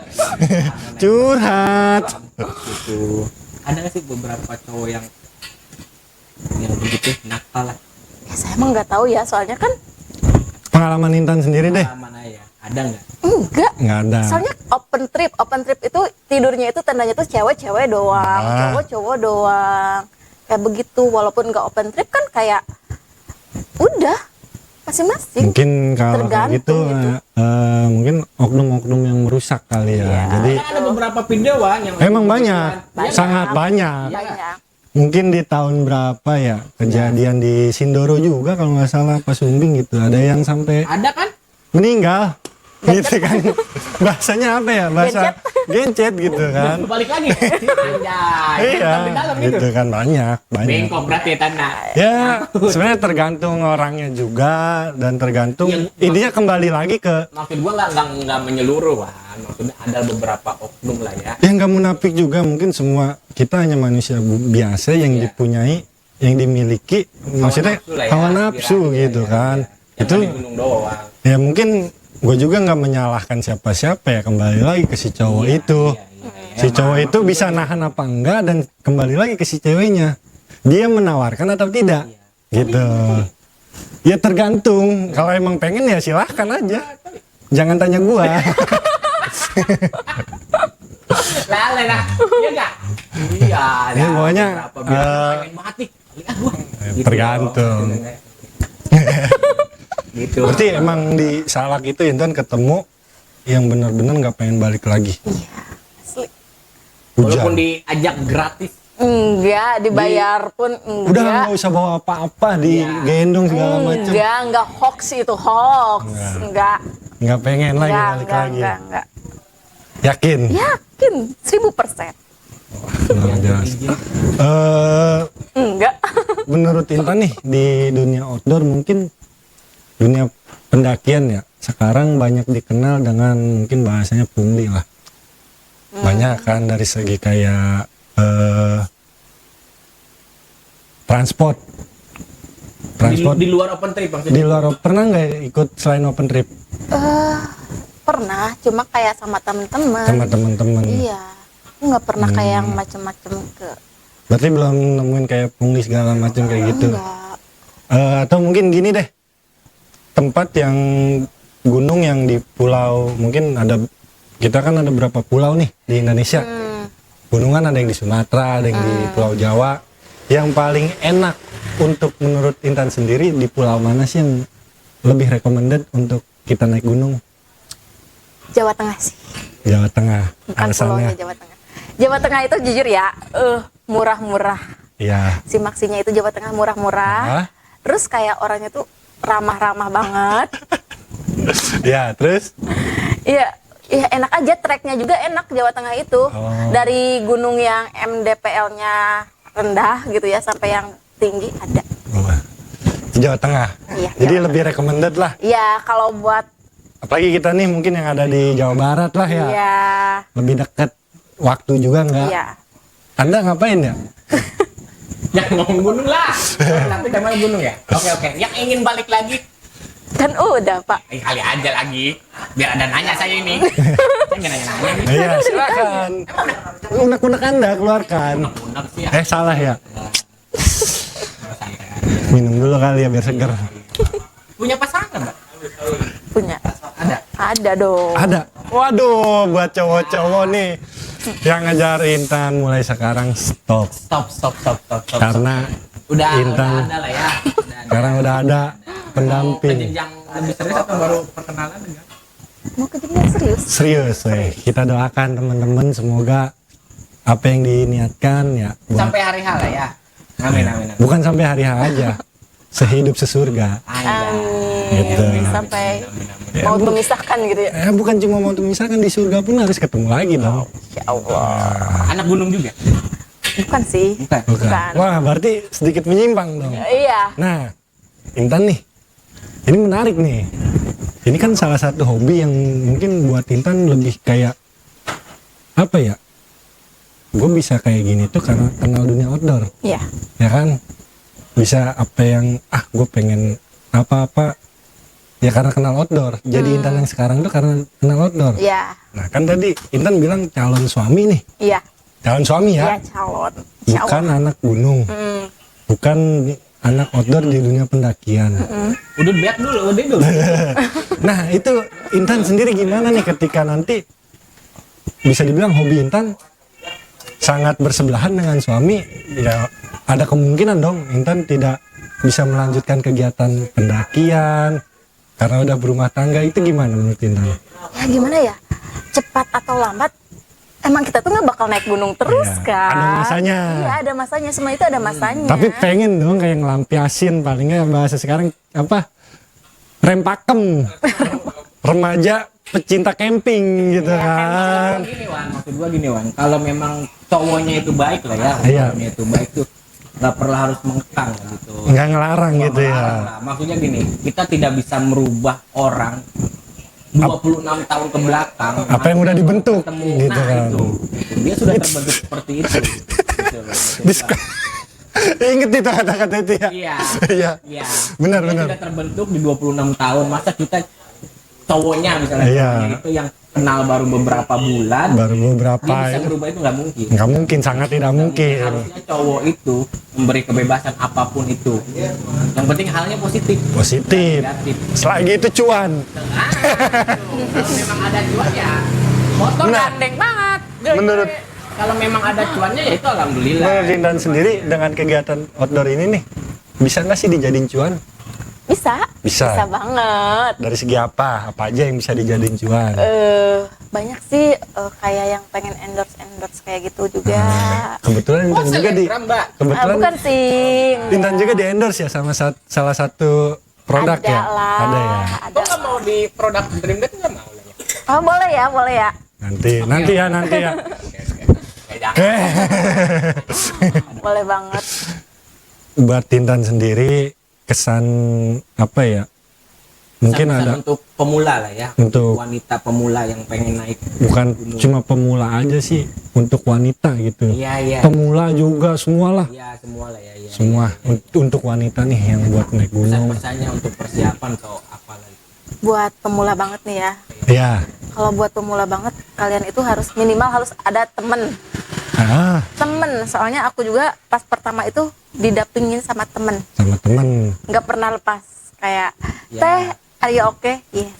Curhat. Gitu. Ada nggak sih beberapa cowok yang begitu nakal lah, ya saya emang nggak tahu ya, soalnya kan Pengalaman Intan sendiri deh. mana ya? Ada nggak? Enggak. Nggak ada. Soalnya open trip itu tidurnya itu tandanya tuh cewek-cewek doang, cowok-cowok doang. Kayak begitu, walaupun nggak open trip kan kayak udah masing-masing. Mungkin kalau kayak Tergantung gitu, gitu. mungkin oknum-oknum yang merusak kali ya. Iya. Jadi Kan ada beberapa video Wan yang emang banyak, Banyak. sangat banyak. Banyak. Mungkin di tahun berapa ya kejadian di Sindoro juga kalau nggak salah pas Sumbing gitu. Ada yang sampai ada kan? meninggal. Gitu kan. Bahasanya apa ya? Bahasa gencet gitu kan. Balik lagi. Anjay. Iya, Sampai dalam gitu. gitu kan banyak. Bengkok berarti tanah. Ya, sebenarnya tergantung orangnya juga dan tergantung Yang- intinya kembali lagi ke Maksud gua nggak menyeluruh Wan. Maksudnya ada beberapa oknum lah ya. yang nggak munafik juga, mungkin semua kita hanya manusia biasa yang Iya. dipunyai, yang dimiliki, maksudnya nafsu lah ya, hawa nafsu aspirasi, gitu ya, kan. ya. Itu Yang di gunung doang. ya mungkin gue juga nggak menyalahkan siapa-siapa ya, kembali lagi ke si cowok itu. Iya. Si cowok itu bisa nahan apa enggak dan kembali lagi ke si ceweknya. Dia menawarkan atau tidak. Gitu. Ya tergantung. Kalau emang pengen ya silahkan aja. Jangan tanya gua. Lale lah. Iya enggak? Iya. Ya, pokoknya, pengen mati. Lihat gua. Gitu tergantung. loh. Gitu. Berarti emang di Salak itu Intan ketemu yang benar-benar nggak pengen balik lagi. Asli. Walaupun Hujan. diajak gratis. Enggak, dibayar pun enggak. Udah nggak usah bawa apa-apa, digendong segala macam. Enggak hoax itu, hoax. Enggak. Nggak pengen lagi Enggak, balik enggak, lagi. enggak. Yakin? Yakin 1000%. Nah, jelas. Enggak. Menurut Intan nih di dunia outdoor, mungkin dunia pendakian ya sekarang banyak dikenal dengan mungkin bahasanya pungli lah. Banyak kan dari segi kayak transport Di luar open trip maksudnya. di luar. Pernah nggak ikut selain open trip Pernah, cuma kayak sama temen-temen. sama teman-teman? Iya. Aku nggak pernah kayak yang macem-macem ke. Berarti belum nemuin kayak pungli segala macam kayak gitu. Enggak. Atau mungkin gini deh, tempat yang gunung yang di pulau, mungkin ada, kita kan ada berapa pulau nih di Indonesia. Gunungan ada yang di Sumatera, ada yang di Pulau Jawa. Yang paling enak untuk menurut Intan sendiri di pulau mana sih yang lebih recommended untuk kita naik gunung? Jawa Tengah sih. Jawa Tengah. Bukan pulaunya Alasannya? Jawa Tengah. Jawa Tengah itu jujur ya, murah-murah. Ya. Simaksinya itu Jawa Tengah murah-murah. Ah. Terus kayak orangnya tuh ramah-ramah banget. Ya, terus? Iya, iya enak aja, treknya juga enak Jawa Tengah itu. Oh. Dari gunung yang MDPL-nya rendah gitu ya sampai yang tinggi ada. Wah. Jawa Tengah. Iya, Jadi Jawa lebih recommended lah. Iya, kalau buat Apalagi kita nih mungkin yang ada di Jawa Barat lah ya. iya, Lebih dekat waktu juga nggak? iya. Anda ngapain ya? Jangan ngomong gunung lah. Nanti temanya gunung ya. Oke. Yang ingin balik lagi, Kan udah, Pak. kali aja lagi. Biar ada nanya saya ini. Saya nggak nanya-nanya nih. Iya, silakan. Unek-unek Anda keluarkan. Unek sih ya. Salah ya. Minum dulu kali ya biar seger. Punya pasangan Mbak? Punya. Ada. Ada dong. Ada. Waduh, buat cowok-cowok nih yang ngejar Intan mulai sekarang stop. Stop. Karena Udah Intan ada lah ya. sekarang udah ada pendamping. Yang lebih serius atau baru perkenalan enggak? Mau ke jenjang serius? Serius, weh. Kita doakan teman-teman semoga apa yang diniatkan ya buat Sampai hari H lah ya. Amin. bukan sampai hari H aja. Sehidup sesurga. Gitu. Amin. Sampai mau memisahkan gitu ya. Bukan cuma mau memisahkan, di surga pun harus ketemu lagi dong. Ya Allah. Anak gunung juga. Bukan sih. Bukan. Bukan. Wah, berarti sedikit menyimpang dong. Iya. Nah, Intan nih, ini menarik nih. Ini kan salah satu hobi yang mungkin buat Intan lebih kayak apa ya? Gue bisa kayak gini tuh karena kenal dunia outdoor, Iya. ya kan? Bisa apa yang gue pengen apa-apa ya karena kenal outdoor. Jadi Intan yang sekarang tuh karena kenal outdoor. Iya. Nah kan tadi Intan bilang calon suami nih, Iya. calon suami Iya, ya, calon. bukan anak gunung, bukan anak outdoor di dunia pendakian. Udah biak dulu, udah dulu. Nah itu Intan sendiri gimana nih ketika nanti bisa dibilang hobi Intan sangat bersebelahan dengan suami, ya ada kemungkinan dong Intan tidak bisa melanjutkan kegiatan pendakian karena udah berumah tangga. Itu gimana menurut Intan? Ya gimana ya, cepat atau lambat emang kita tuh nggak bakal naik gunung terus Iya, kan. ada masanya. Iya ada masanya, semua itu ada masanya. Tapi pengen dong kayak ngelampiasin, palingnya bahasa sekarang apa, rempakem remaja pecinta camping gitu kan. Maksud gua gini Wan, kalau memang cowoknya itu baik lah ya, Iya. cowoknya itu baik tuh nggak perlu harus mengekang gitu. Nggak ngelarang gitu ya. Nah, maksudnya gini, kita tidak bisa merubah orang 26 tahun ke belakang. Apa yang udah dibentuk gitu Nah, kan. itu. Dia sudah terbentuk seperti itu. Gitu loh. Ingat itu kata-kata itu ya. Iya. Iya. Iya. Benar, Dia benar. sudah terbentuk di 26 tahun. Masa kita cowoknya misalnya Iya. cowoknya itu yang kenal baru beberapa bulan, Baru beberapa dia bisa itu berubah, itu nggak mungkin. nggak mungkin, sangat tidak mungkin. Harusnya cowok itu memberi kebebasan apapun itu. Yang penting halnya positif. Positif. Negatif. Selagi itu cuan. Kalau memang ada cuan ya motor Nah. gandeng banget. Gede. Menurut- Kalau memang ada cuannya ya itu alhamdulillah. Menurut Intan sendiri dengan kegiatan outdoor ini nih, bisa nggak sih dijadiin cuan? Bisa. Bisa. Bisa banget. Dari segi apa? Apa aja yang bisa dijadiin cuan? Banyak sih kayak yang pengen endorse kayak gitu juga. Kebetulan Intan juga di Selebgram, Mbak. kebetulan Bukan sih. Intan juga di endorse ya sama salah satu produk Ada ya. lah. Ada ya. Ada. Kok nggak mau di produk Dreamdate nggak mau lah ya? Oh boleh ya. Nanti ya. Kayak jangan. Boleh banget. Buat Intan sendiri kesan apa ya? Mungkin Pesan-pesan ada untuk pemula lah ya. Untuk- wanita pemula yang pengen naik. bukan cuma pemula aja sih, untuk wanita gitu. Iya. Pemula juga semualah. Iya, semua lah ya. Iya. Semua untuk wanita nih yang buat naik gunung. Pesan-pesannya untuk persiapan atau apa lagi? Buat pemula banget nih ya. Ya. Kalau buat pemula banget, kalian itu harus minimal harus ada temen. Soalnya aku juga pas pertama itu didampingin sama temen, Sama temen. nggak pernah lepas. Kayak Ya. teh, are you okay? Yes.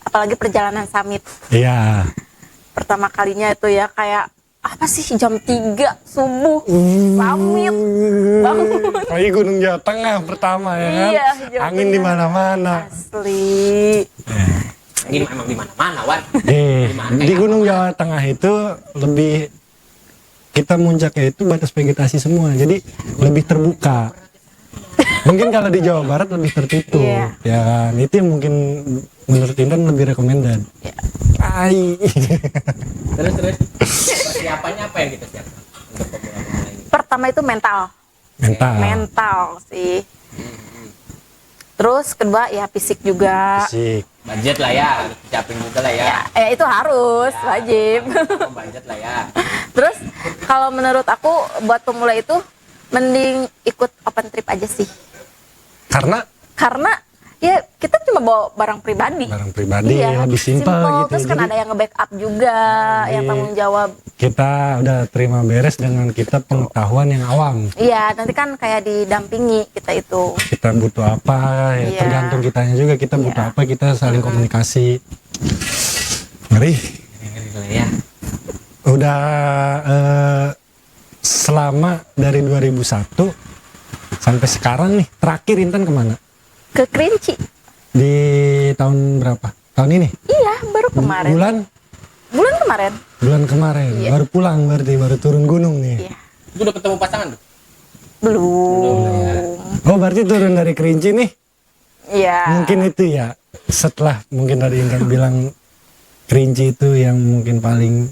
Apalagi perjalanan summit. Iya. Pertama kalinya itu ya kayak apa sih jam 3 subuh summit bangun. Lagi Gunung Jawa Tengah pertama ya kan. Iya, Jawa Angin di Tengah. mana-mana. Asli. Ini emang di mana-mana, Wan. Di Gunung Jawa Tengah itu lebih, kita muncaknya itu batas vegetasi semua, jadi lebih terbuka. Mungkin kalau di Jawa Barat lebih tertutup, Iya. ya kan? Itu yang mungkin menurut Intan lebih recommended. Iya. Ai. Terus persiapannya apa yang kita siapkan untuk pemula-pemula ini? Pertama itu mental. Mental sih. Terus kedua ya fisik juga. Fisik. Budget lah ya, harus siapin juga lah ya. Ya itu harus wajib. Budget lah ya. Terus kalau menurut aku buat pemula itu mending ikut open trip aja sih. Karena Ya kita cuma bawa barang pribadi. barang pribadi lebih simpel gitu. Terus kan Jadi ada yang nge-backup juga, yang tanggung jawab. kita udah terima beres dengan kita pengetahuan yang awam. Iya, nanti kan kayak didampingi kita itu. Kita butuh apa, ya Iya. tergantung kitanya juga, kita butuh Iya. apa, kita saling komunikasi. Ngeri. Ya. Udah selama dari 2001 sampai sekarang nih, terakhir Intan kemana? Ke Kerinci. Di tahun berapa? Tahun ini? Iya, baru kemarin. Bulan kemarin. Bulan kemarin. Iya. Baru pulang berarti, baru turun gunung nih. Iya. Itu udah ketemu pasangan tuh? Belum. Oh, berarti turun dari Kerinci nih. Iya. Mungkin itu ya, setelah mungkin tadi Intan bilang Kerinci itu yang mungkin paling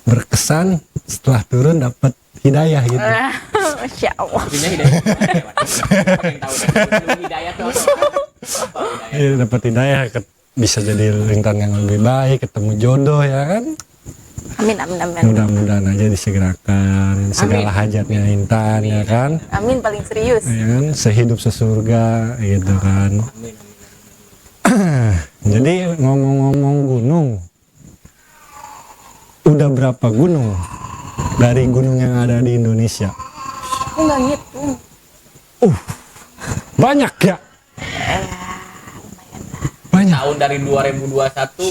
berkesan, setelah turun dapat hidayah gitu. Masya Allah. Intinya hidayah. Pengen tahu dulu hidayah tuh apa? Iya, dapat hidayah, bisa jadi Intan yang lebih baik, ketemu jodoh ya kan. Amin, amin, amin. Mudah-mudahan aja disegerakan segala hajatnya Intan ya kan. Amin paling serius. Ya kan, sehidup sesurga gitu kan. Jadi ngomong-ngomong gunung, udah berapa gunung dari gunung yang ada di Indonesia? Aku nggak ngitung. Banyak ya? Banyak. Tahun dari 2021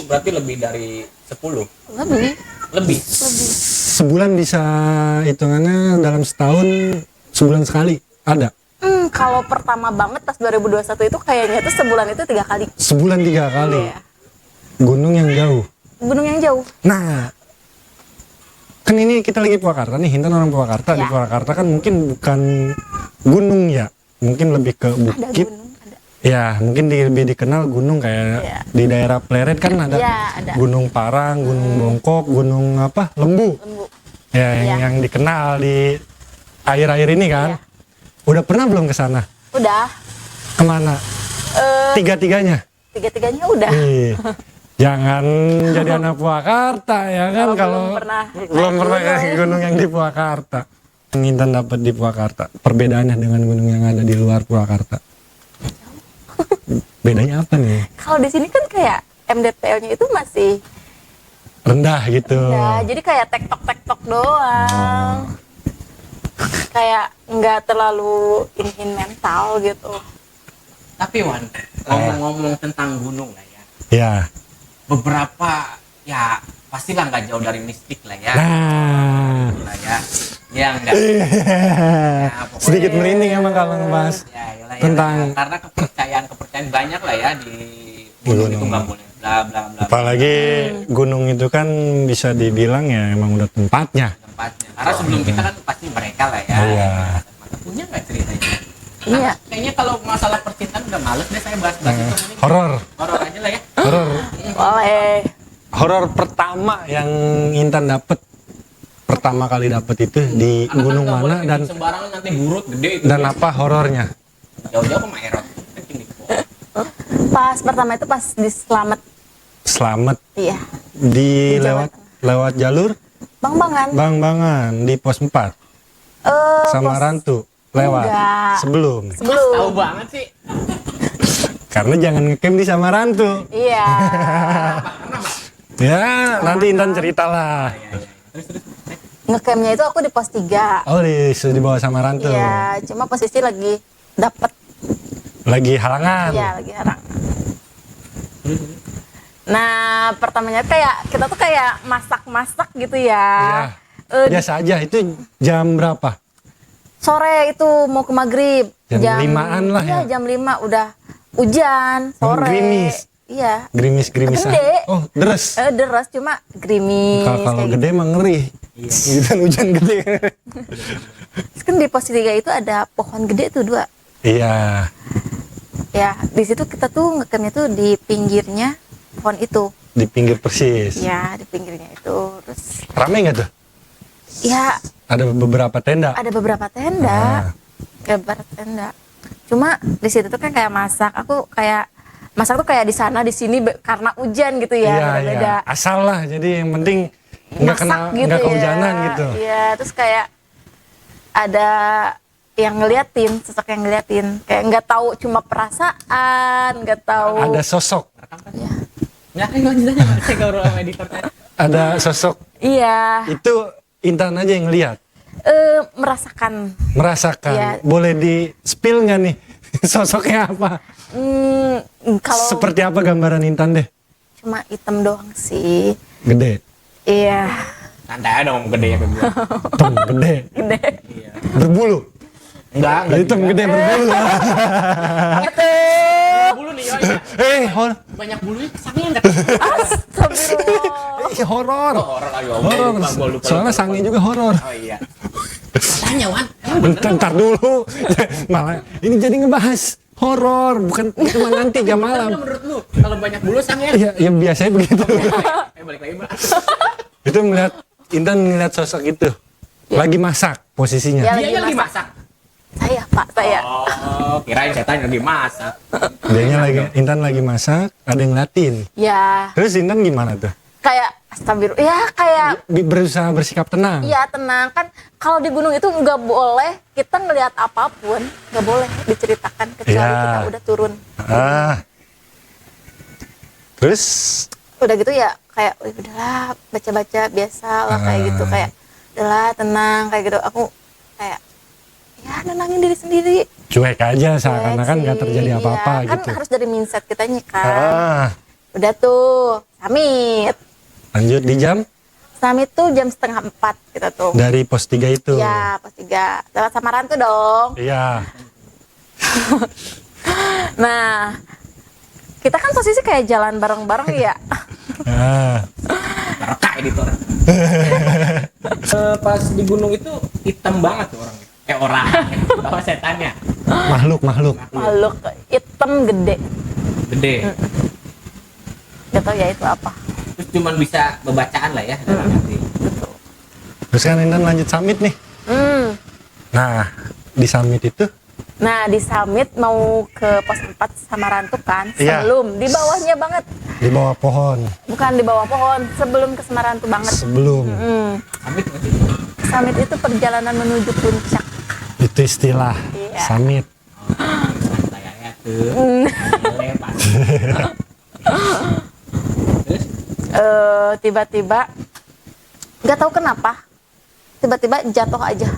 berarti lebih dari 10. Lebih. Sebulan bisa hitungannya dalam setahun sebulan sekali ada. Kalau pertama banget pas 2021 itu kayaknya itu sebulan itu 3 kali. Sebulan 3 kali. Iya. Gunung yang jauh. Gunung yang jauh. Nah, kan ini kita lagi Purwakarta nih, Intan orang Purwakarta. Di Ya. Purwakarta kan mungkin bukan gunung ya, mungkin lebih ke Ada bukit. gunung, ada. Ya, mungkin lebih dikenal gunung kayak Iya. di daerah Pleret kan ada, Iya, ada. Gunung Parang, Gunung Bongkok, Gunung apa? Lembu. Lembu. Ya, Iya. yang dikenal di air-air ini kan. Iya. Udah pernah belum ke sana? Udah. Kemana? Tiga-tiganya? Tiga-tiganya udah. Ih, jangan jadi anak Purwakarta ya kan kalau belum pernah ke gunung yang di Purwakarta. Yang Intan dapat di Purwakarta, perbedaannya dengan gunung yang ada di luar Purwakarta. Bedanya apa nih? Kalau di sini kan kayak MDPL-nya itu masih Rendah gitu. ya, jadi kayak tektok doang. Kayak nggak terlalu iniin mental gitu. Tapi Wan, ngomong-ngomong tentang gunung lah ya. Ya. Beberapa ya pastilah nggak jauh dari mistik lah ya. Nah. Lah ya. Ya enggak. pokoknya- Sedikit merinding emang kalau ngebahas Ya, yalah, tentang karena kepercayaan banyak lah ya di gunung itu Gunung. nggak boleh bla bla bla. apalagi gunung itu kan bisa dibilang ya emang udah tempatnya. Tempatnya. Karena sebelum kita kan pasti mereka lah ya. Iya. Mata punya nggak ceritanya? Iya. Kayaknya kalau masalah percintaan udah males deh saya bahas-bahas itu. Mending Horor. horor aja lah ya. Horor. Boleh. Horor pertama yang Intan dapet pertama kali dapet itu di Karena gunung kan nggak mana boleh dan bikin sembarangan nanti burut gede itu. dan apa horornya? Jauh-jauh ke Maerot. Kencing di bawah. Pas pertama itu pas di Slamet. Selamat Iya. di Jawa lewat jalur Bang-bangan. Bang-Bangan di pos 4 sama pos- Rantu lewat Enggak. sebelum Sebelum. Tahu banget sih. karena jangan ngecamp di Samarantu. Iya. Ya nanti Intan ceritalah. Ngecampnya itu aku di pos 3. Oh di bawah Samarantu Iya, cuma posisi lagi dapet. lagi halangan. Iya, lagi harang. Nah, pertamanya kayak kita tuh kayak masak-masak gitu ya. Iya. Biasa aja itu jam berapa? Sore itu mau ke maghrib. Jam 5-an lah iya, ya? jam 5 udah hujan sore. Gerimis. Iya. Gerimis-gerimis. Gede. Oh deres. Deras cuma gerimis. Kalau kayak gede emang ngeri. Gitu hujan gede. Terus kan di pos 3 itu ada pohon gede tuh 2. Iya. Ya, di situ kita tuh ngecampnya tuh di pinggirnya pohon itu. Di pinggir persis. Ya, di pinggirnya itu. Terus Rame nggak tuh? ya Ada beberapa tenda. ada beberapa tenda. Beberapa tenda. Cuma di situ tuh kan kayak masak. Aku kayak masak tuh kayak di sana di sini karena hujan gitu ya, Iya, beda-beda. iya. Asal lah. Jadi yang penting nggak Masak kena nggak kehujanan gitu. Iya, terus kayak ada yang ngeliatin, sosok yang ngeliatin, kayak nggak tahu cuma perasaan, nggak tahu. Ada sosok. Ya. Ya, kan lanjut aja. Saya ngobrol sama editor. Ada sosok. Iya, Itu Intan aja yang lihat. merasakan. Merasakan. Iya. Boleh di spill nggak nih? Sosoknya apa? Kalau Seperti apa gambaran Intan deh? cuma hitam doang sih. Gede. Iya, Santai dong gede ya ke gua. Hitam gede. gede. Iya. Berbulu. Enggak Hitam gede berbulu. Bulu nih, ya. Banyak bulunya sange enggak? Astagfirullah. Horor. Horor ayo. Horor. Gua lupa. Soalnya sange juga horor. Oh iya. Tanya Wan. Ntar dulu. Malah ini jadi ngebahas horor, bukan cuma nanti jam malam. Menurut lu kalau banyak bulu sange? Iya, ya biasanya begitu. Balik lagi, Mbak. Itu melihat Intan ngeliat sosok itu. Lagi masak posisinya. Ya, Dia lagi masak. Saya, Pak, saya. Oh, kirain setan lagi masak. Dianya lagi, Intan lagi masak, ada yang ngeliatin. Ya, Terus Intan gimana tuh? kayak astagfirullah. Ya, kayak Berusaha bersikap tenang. iya tenang kan. Kalau di gunung itu nggak boleh kita ngelihat apapun, nggak boleh diceritakan kecuali Iya. kita udah turun. Ah. Terus Udah gitu ya kayak, "Wih, udahlah baca-baca biasa lah kayak gitu kayak udahlah tenang kayak gitu." Aku kayak ya nenangin diri sendiri. cuek aja seakan-akan nggak terjadi apa-apa kan gitu. harus dari mindset kitanya kan. Ah, Udah tuh summit. lanjut di jam Summit tuh jam 3:30 kita tuh. dari pos 3 itu. Iya, pos 3. Lewat Samaran tuh dong. Iya. Nah, kita kan posisi kayak jalan bareng-bareng ya. Ah, Reka editor. Pas di gunung itu hitam banget tuh orangnya. Orang. Bawa setannya. makhluk. Makhluk hitam gede. Gede. Gak tau ya itu apa. Terus cuman bisa bebacaan lah ya dalam hati. Terus kan Intan lanjut summit nih. Hmm. Nah, di summit itu Nah, di summit mau ke pos 4 Samaran tuh kan. Iya. Sebelum, di bawahnya banget. di bawah pohon. Bukan di bawah pohon, sebelum ke Samaran tuh banget. Sebelum Amit nggak sih? Summit itu perjalanan menuju puncak. itu istilah Iya. summit. Saya tuh. Lepas. Terus Tiba-tiba nggak tahu kenapa tiba-tiba jatuh aja,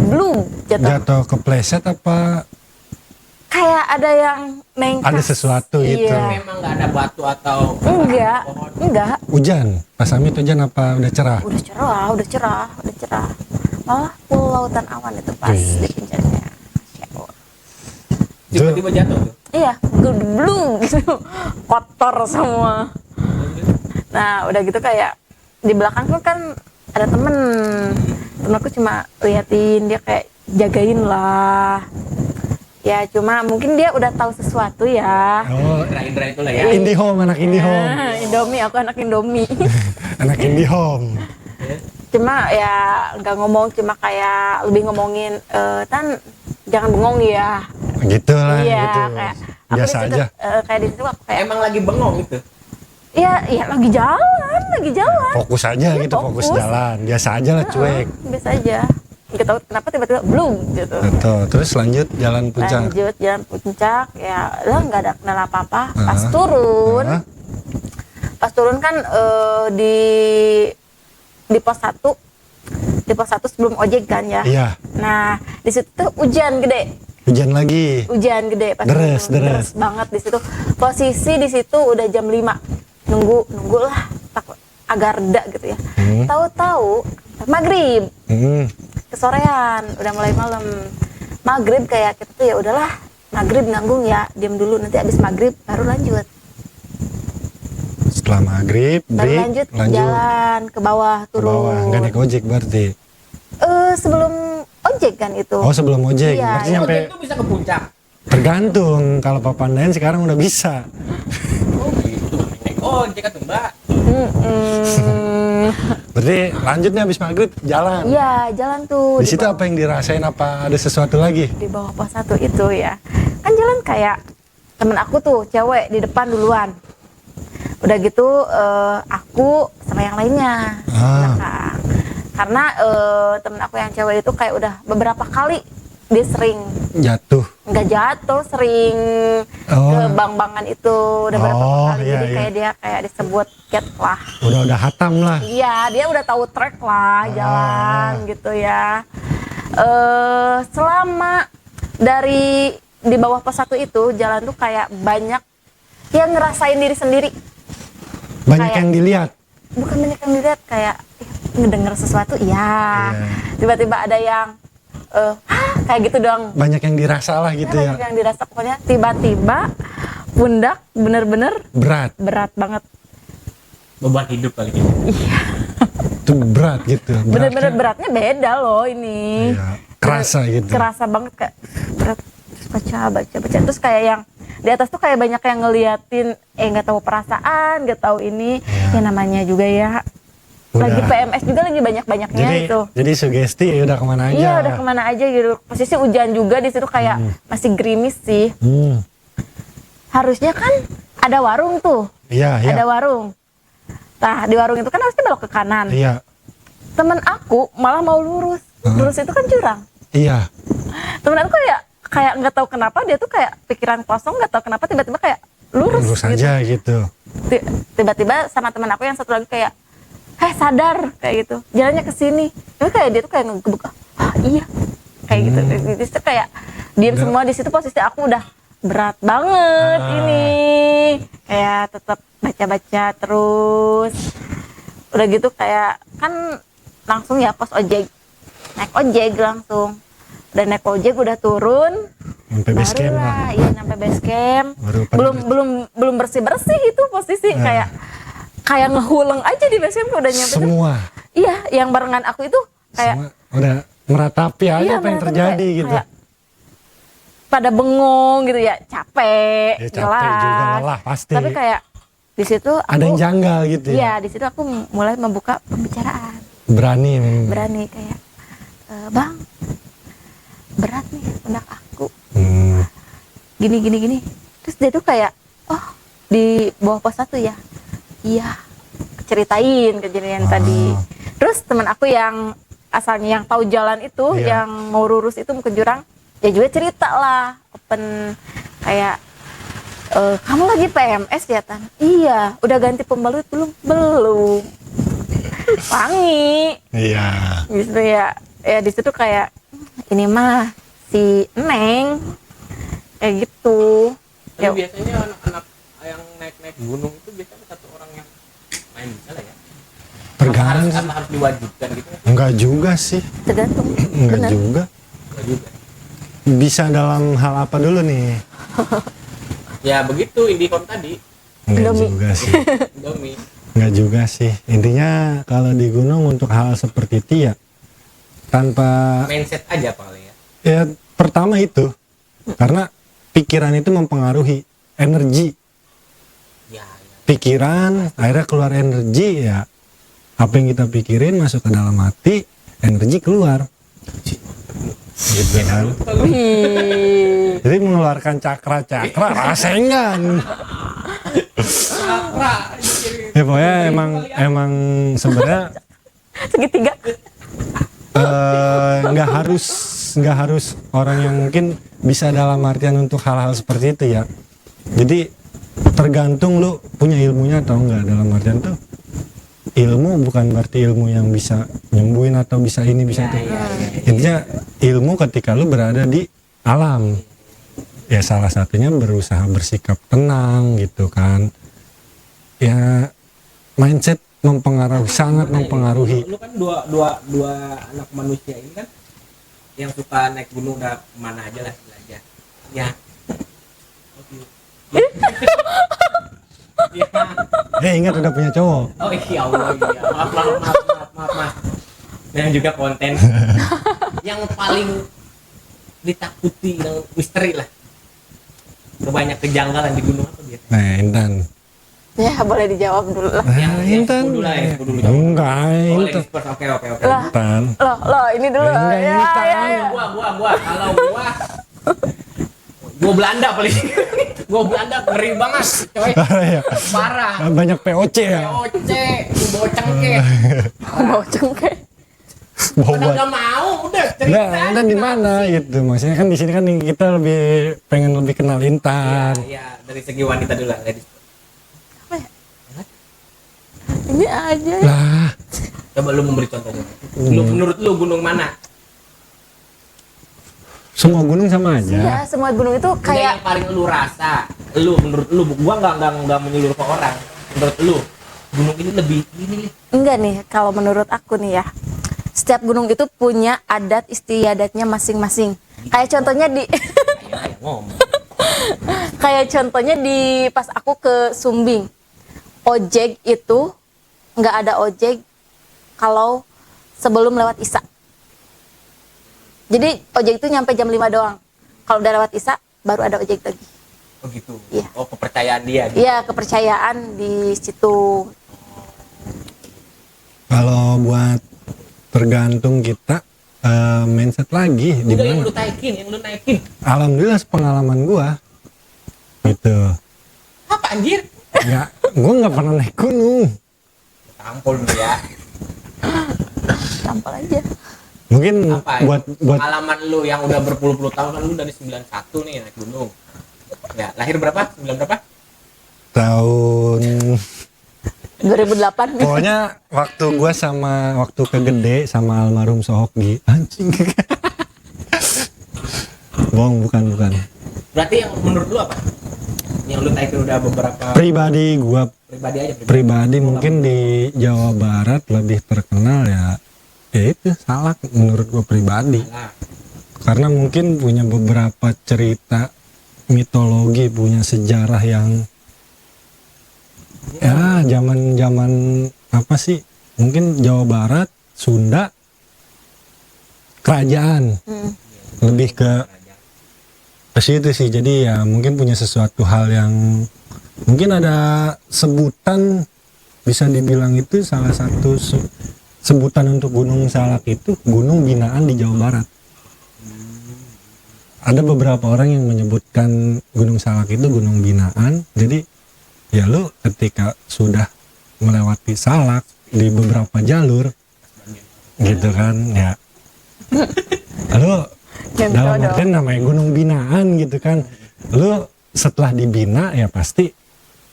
belum jatuh, Jatuh kepleset apa kayak ada yang nengkas. ada sesuatu gitu? Iya. memang nggak ada batu atau enggak Hujan. Pas summit hujan apa udah cerah? udah cerah, malah pulau lautan awan itu pas Wih. di puncaknya. Masya Allah. tiba-tiba jatuh tuh. Iya, belum gitu, kotor semua. Nah, udah gitu kayak di belakang tuh kan ada temen aku cuma liatin dia kayak jagain lah. Ya cuma mungkin dia udah tahu sesuatu ya. Oh, Indra itu lah ya. IndiHome, anak IndiHome. Indomie, aku anak Indomie. Anak IndiHome. Cuma ya nggak ngomong, cuma kayak lebih ngomongin Tan jangan bengong ya. Gitu lah, Iya, gitu. kayak aku Biasa di situ, aja. kayak di situ aku kayak Emang lagi bengong itu. iya lagi jalan. Fokus aja Iya, gitu, fokus fokus. jalan. Biasa aja lah, cuek. Biasa aja. Nggak tahu kenapa tiba-tiba belum gitu. Betul. Terus lanjut jalan puncak. Lanjut jalan puncak ya lah nggak ada kendala apa-apa. Pas Ah. turun, Ah. pas turun kan di pos 1 sebelum ojek kan ya. Iya, Nah di situ tuh hujan gede. hujan lagi. Pas Deres, turun. deres. Banget di situ. Posisi di situ udah jam 5. Nunggu lah, takut agak reda gitu ya. Tahu-tahu maghrib, kesorean, udah mulai malam. Maghrib kayak kita tuh ya udahlah, maghrib nanggung ya, diam dulu, nanti abis maghrib baru lanjut. Setelah maghrib, Baru break, lanjut lanjut jalan ke bawah ke bawah. turun. Nggak naik ojek berarti. Sebelum ojek kan itu. Oh, sebelum ojek. Iya, Berarti iya. sampai Ojek tuh bisa ke puncak. tergantung. Kalau Papandayan sekarang udah bisa. Oh gitu. Naik ojek atau mbak? Berarti lanjutnya habis maghrib jalan. Iya, jalan tuh. Di situ apa yang dirasain, apa ada sesuatu lagi? Di bawah pos 1 itu ya. Kan jalan kayak temen aku tuh cewek di depan duluan. Udah gitu aku sama yang lainnya di belakang. Karena temen aku yang cewek itu kayak udah beberapa kali dia sering Jatuh. nggak jatuh, sering ke bang-bangan itu udah beberapa kali. Iya, Jadi iya. kayak dia kayak disebut cat lah. Udah hatam lah. Iya, dia udah tahu track lah jalan gitu ya. Selama dari di bawah pos 1 itu jalan tuh kayak banyak yang ngerasain diri sendiri. Banyak Kayak- yang dilihat. Bukan banyak yang dilihat, kayak ngedenger sesuatu, iya. Tiba-tiba ada yang kayak gitu dong. Banyak yang dirasa lah gitu Banyak ya. yang dirasa pokoknya tiba-tiba pundak bener-bener Berat. berat banget. Beban hidup kali gitu. Itu berat gitu. Bener-bener Beratnya, beratnya beda loh ini. iya, kerasa gitu. Kerasa banget kayak berat. Terus baca terus kayak yang di atas tuh kayak banyak yang ngeliatin nggak tahu perasaan, nggak tahu ini. Ya namanya juga ya lagi Udah. PMS juga lagi banyak-banyaknya itu. Jadi sugesti ya udah kemana aja. Iya udah kemana aja gitu. Posisi hujan juga di situ kayak masih gerimis sih. Harusnya kan ada warung tuh. Iya, iya. Ada warung. Nah di warung itu kan harusnya belok ke kanan. Iya. Temen aku malah mau lurus. Lurus itu kan jurang. Iya. Temen aku kayak nggak tahu kenapa dia tuh kayak pikiran kosong, nggak tahu kenapa tiba-tiba kayak lurus Lurus gitu. aja gitu. Tiba-tiba sama teman aku yang satu lagi kayak sadar kayak gitu, jalannya ke sini. Tapi kayak dia tuh kayak ngegebek, iya kayak gitu. Itu kayak Diem semua di situ, posisi aku udah berat banget ini. Kayak tetap baca-baca terus. Udah gitu kayak kan langsung ya pos ojek. Naik ojek langsung. Udah naik ojek udah turun. Sampai base camp lah. Iya nyampe base camp. Baru pada Belum bersih itu posisi kayak ngehuleng aja di base camp udah nyampe tuh. semua Iya, yang barengan aku itu kayak semua udah meratapi aja iya, apa yang mereka tuh terjadi kayak- gitu. kayak pada bengong gitu ya, capek, Ya, capek juga lelah. lelah, pasti. Tapi kayak di situ aku Ada yang janggal gitu ya. Iya, di situ aku mulai membuka pembicaraan. Berani. Berani kayak Bang, berat nih pundak aku. Hmm. Gini. Terus dia tuh kayak, oh di bawah pos 1 ya? Iya, ceritain kejadian tadi. Terus teman aku yang asalnya yang tahu jalan itu, Iya. yang mau lurus itu mau ke jurang, ya juga cerita lah, open kayak, kamu lagi PMS ya Tan? Iya, udah ganti pembalut belum? Belum. Wangi, Iya. gitu ya. Ya di situ kayak ini mah si Neng kayak gitu. Tapi Ya, biasanya anak-anak yang naik gunung itu biasanya satu orang yang main bisa lah ya. Tergantung Apa sih. harus diwajibkan gitu? Enggak juga sih. tergantung. Enggak Benar. juga. Enggak juga. Bisa dalam hal apa dulu nih? Ya begitu Indihome tadi, Enggak Indomie. juga sih. Indomie. Enggak juga sih. Intinya kalau di gunung untuk hal seperti itu ya tanpa Mindset aja paling ya. ya pertama itu karena pikiran itu mempengaruhi energi. Ya. Pikiran akhirnya keluar energi ya. Apa yang kita pikirin masuk ke dalam hati, energi keluar. Gitu kan. Wih. Jadi mengeluarkan cakra-cakra rasengan. Ya pokoknya emang sebenarnya Segitiga. nggak harus orang yang mungkin bisa dalam artian untuk hal-hal seperti itu ya. Jadi tergantung lu punya ilmunya atau enggak. Dalam artian tuh ilmu bukan berarti ilmu yang bisa nyembuhin atau bisa ini bisa itu. Intinya ilmu ketika lu berada di alam. Ya salah satunya berusaha bersikap tenang gitu kan. Ya mindset mempengaruhi, sangat mempengaruhi. Lu kan dua anak manusia ini kan yang suka naik gunung udah kemana aja lah belajar. Ya. Ya. Ingat udah punya cowok. Oh iya Allah iya. Maaf. Dan juga konten yang paling ditakuti yang misteri lah. Banyak kejanggalan di gunung apa dia? Nah, Intan. Ya boleh dijawab dulu lah. Intan. Kudu lah ya, kudu dulu jawab. Enggak, Oh, Intan. ladies first. Oke. Lah. Intan. Loh ini dulu. Enggak, Ya, Intan. ya. Gua kalau gua Belanda paling. Gua Belanda ngeri banget, coy. Ya. Parah. Banyak POC ya. POC, gua cengkeh. Mau cengke. Bawa Udah gak mau, udah cerita. Nah, Intan di mana gitu? Maksudnya kan di sini kan kita lebih pengen lebih kenal Intan. Ya, dari segi wanita dulu lah, ladies. Ini aja. Lah, Coba lu memberi contohnya. Lu menurut lu gunung mana? semua gunung sama Ya aja. semua gunung itu Kayak kayak yang paling lu rasa. Lu menurut lu, gua nggak menyeluruh ke orang. Menurut lu, gunung ini lebih ini nih. enggak nih kalau menurut aku nih ya. Setiap gunung itu punya adat istiadatnya masing-masing. Kayak contohnya di Kayak ngomong. kayak contohnya di pas aku ke Sumbing. Ojek itu nggak ada ojek kalau sebelum lewat Isya. Jadi ojek itu nyampe jam 5 doang. Kalau udah lewat Isya baru ada ojek lagi. Oh gitu. Iya. Oh kepercayaan dia. Gitu. Iya, kepercayaan di situ. Kalau buat tergantung kita mindset lagi di Udah yang mana. lu naikin. Alhamdulillah pengalaman gua gitu. Apa anjir? Gua nggak pernah naik gunung. Tampol lu ya. Tampal aja. Mungkin Apa? buat Pengalaman lu yang udah berpuluh-puluh tahun kan lu dari 91 nih naik gunung. Ya, lahir berapa? 9 berapa? tahun 2008. pokoknya waktu ke Gede sama almarhum Sohokgi anjing Bohong, bukan. Berarti yang menurut lu apa? Yang lu taikin udah beberapa Pribadi gua pribadi aja. pribadi mungkin di Jawa Barat lebih terkenal ya itu salak menurut gua pribadi. Nah, Karena mungkin punya beberapa cerita mitologi, punya sejarah yang ya zaman apa sih? Mungkin Jawa Barat, Sunda, kerajaan. Lebih ke situ sih. Jadi ya mungkin punya sesuatu hal yang mungkin ada sebutan, bisa dibilang itu salah satu sebutan untuk Gunung Salak itu gunung binaan di Jawa Barat. Ada beberapa orang yang menyebutkan Gunung Salak itu gunung binaan. Jadi ya lu ketika sudah melewati Salak di beberapa jalur gitu kan ya lu dalam artian namanya gunung binaan gitu kan, lu setelah dibina ya pasti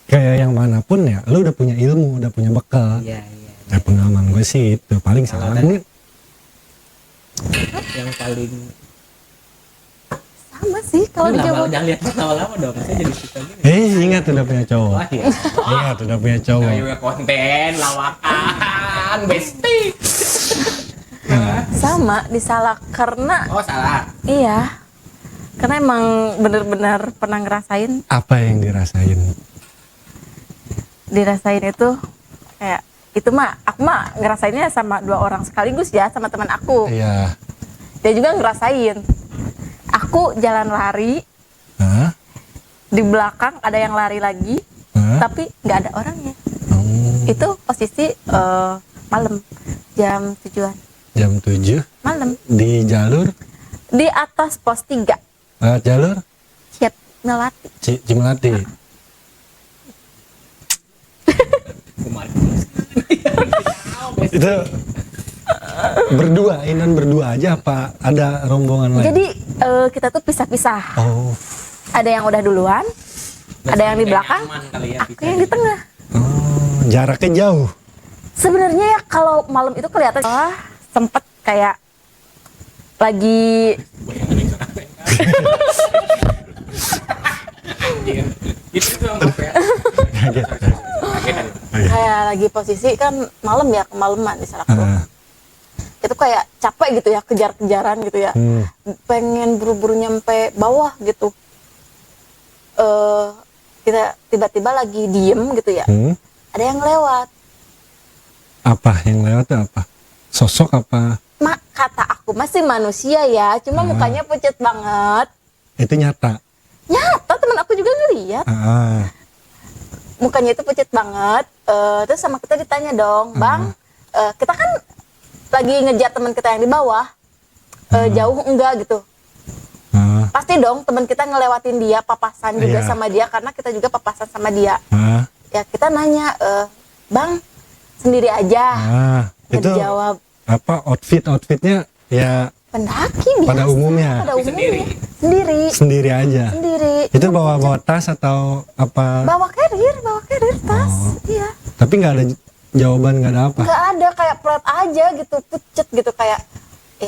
kayak yang manapun ya lu udah punya ilmu, udah punya bekal. iya. Ya pengalaman gue sih itu paling Kalau Salak tadi- nih. Yang paling Sama sih kalau di Jawa. jangan lihat lama-lama dong. Saya jadi suka gini. Ingat udah punya cowok. Wah, iya. Ingat udah punya cowok. Ayo konten lawakan besti. Sama di Salak karena Oh, salah. iya. Karena emang bener-bener pernah ngerasain, Apa yang dirasain? dirasain itu kayak itu mah aku mah ngerasainnya sama 2 orang sekaligus ya, sama teman aku. Iya. Dia juga ngerasain. Aku jalan lari, Hah? di belakang ada yang lari lagi, Hah? tapi nggak ada orangnya. Oh, Itu posisi malam, jam 7-an jam 7 malam, di jalur di atas pos 3 jalur siap Melati. Cimelati. Kemarin. Itu berdua, Inan berdua aja apa ada rombongan lain? Jadi kita tuh pisah-pisah. Oh, Ada yang udah duluan, ada yang di Kayak belakang, nyaman kali ya, aku yang di tengah. oh, jaraknya jauh. Sebenarnya ya kalau malam itu kelihatan sempet kayak lagi Itu tuh yang ya. kayak lagi posisi kan malam ya, kemalaman di Salak tuh. Ah, Itu kayak capek gitu ya, kejar-kejaran gitu ya. Pengen buru-buru nyampe bawah gitu. Kita tiba-tiba lagi diem gitu ya. Ada yang lewat. Apa yang lewat tuh apa? Sosok apa? Kata aku masih manusia ya, cuma mukanya pucat banget. Itu nyata. Nyata teman aku juga ngeliat. Ah, Mukanya itu pucat banget. Terus sama kita ditanya dong, Bang, kita kan lagi ngejar teman kita yang di bawah. Jauh enggak gitu. ah, Pasti dong teman kita ngelewatin dia, papasan juga Iya. sama dia karena kita juga papasan sama dia. ah, Ya kita nanya, Bang, sendiri aja. Nggak itu dijawab. apa outfitnya ya Pendaki biasa. pada umumnya Pada umumnya. Sendiri. sendiri aja. Sendiri. Itu bawa tas atau apa? Bawa carrier tas. Iya. Tapi nggak ada jawaban, nggak ada apa. Nggak ada, kayak flat aja gitu, pucet gitu kayak.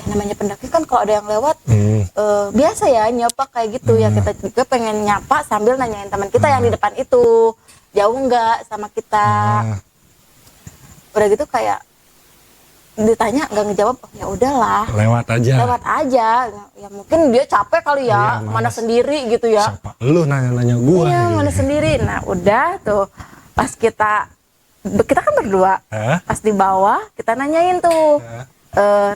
Namanya pendaki kan kalau ada yang lewat biasa ya nyapa kayak gitu ya, kita juga pengen nyapa sambil nanyain teman kita yang di depan itu jauh nggak sama kita. Udah gitu kayak ditanya nggak ngejawab, oh, ya udahlah Lewat aja. lewat aja. Ya mungkin dia capek kali ya, Iya, mana malas. sendiri gitu ya. Siapa lu nanya-nanya gua? Iya, gitu. mana sendiri. Nah udah tuh pas kita kan berdua, Hah? pas di bawah kita nanyain tuh,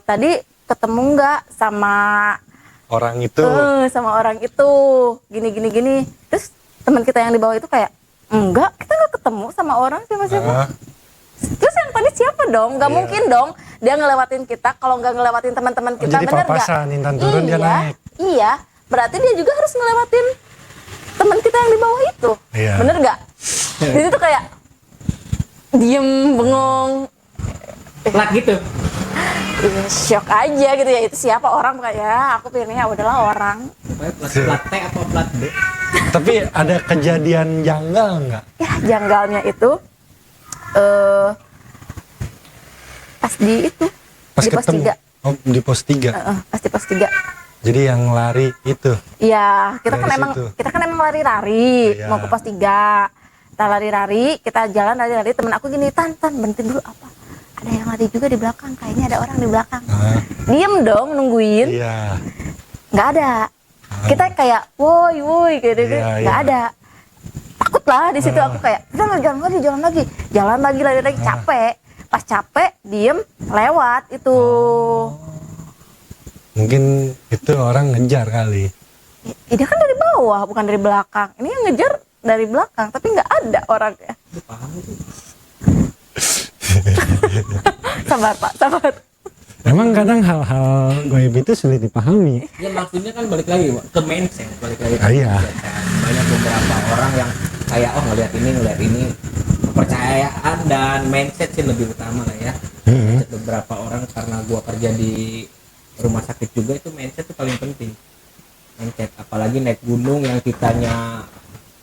tadi ketemu nggak sama Orang itu. sama orang itu gini. Terus teman kita yang di bawah itu kayak enggak, kita nggak ketemu sama orang siapa-siapa. Ah, Terus yang tadi siapa dong? Nggak Iya. mungkin dong dia ngelewatin kita kalau nggak ngelewatin teman-teman kita, jadi bener nggak? papasan, Intan turun dia naik. Iya, berarti dia juga harus ngelewatin teman kita yang di bawah itu, Iya. bener nggak? Jadi tuh kayak diem bengong, Plat gitu. shock aja gitu ya. Itu siapa orang kayak aku pikirnya udahlah orang. Plat T apa plat B? Tapi ada kejadian janggal nggak? Ya janggalnya itu pas di itu Pas di pos ketemu. 3. Oh, di pos 3. Pas di pos 3 Jadi yang lari itu. Iya, kita Dari situ. kan emang lari-lari, Iya. mau ke pos 3. Kita lari-lari, kita jalan lari-lari, temen aku gini, Tan, berhenti dulu apa? Ada yang lari juga di belakang, kayaknya ada orang di belakang. Ah, Diem dong nungguin, iya. nggak ada. Kita kayak, woi, kayak gitu, Iya, nggak iya. ada. Takut lah di situ aku kayak, udah lah, jalan lagi, lari-lagi, capek. Pas capek, diem, lewat itu. Mungkin itu orang ngejar kali. Dia kan dari bawah, bukan dari belakang. Ini yang ngejar dari belakang, tapi nggak ada orangnya. Lu paham itu? Sabar Pak, sabar. Emang kadang hal-hal goib itu sulit dipahami. Ya maksudnya kan balik lagi Pak, ke mindset, balik lagi. Ah, iya. Banyak beberapa orang yang kayak ngelihat ini, kepercayaan dan mindset sih lebih utama lah ya. Mindset beberapa orang, karena gua kerja di rumah sakit juga, itu mindset itu paling penting. Mindset, apalagi naik gunung yang kitanya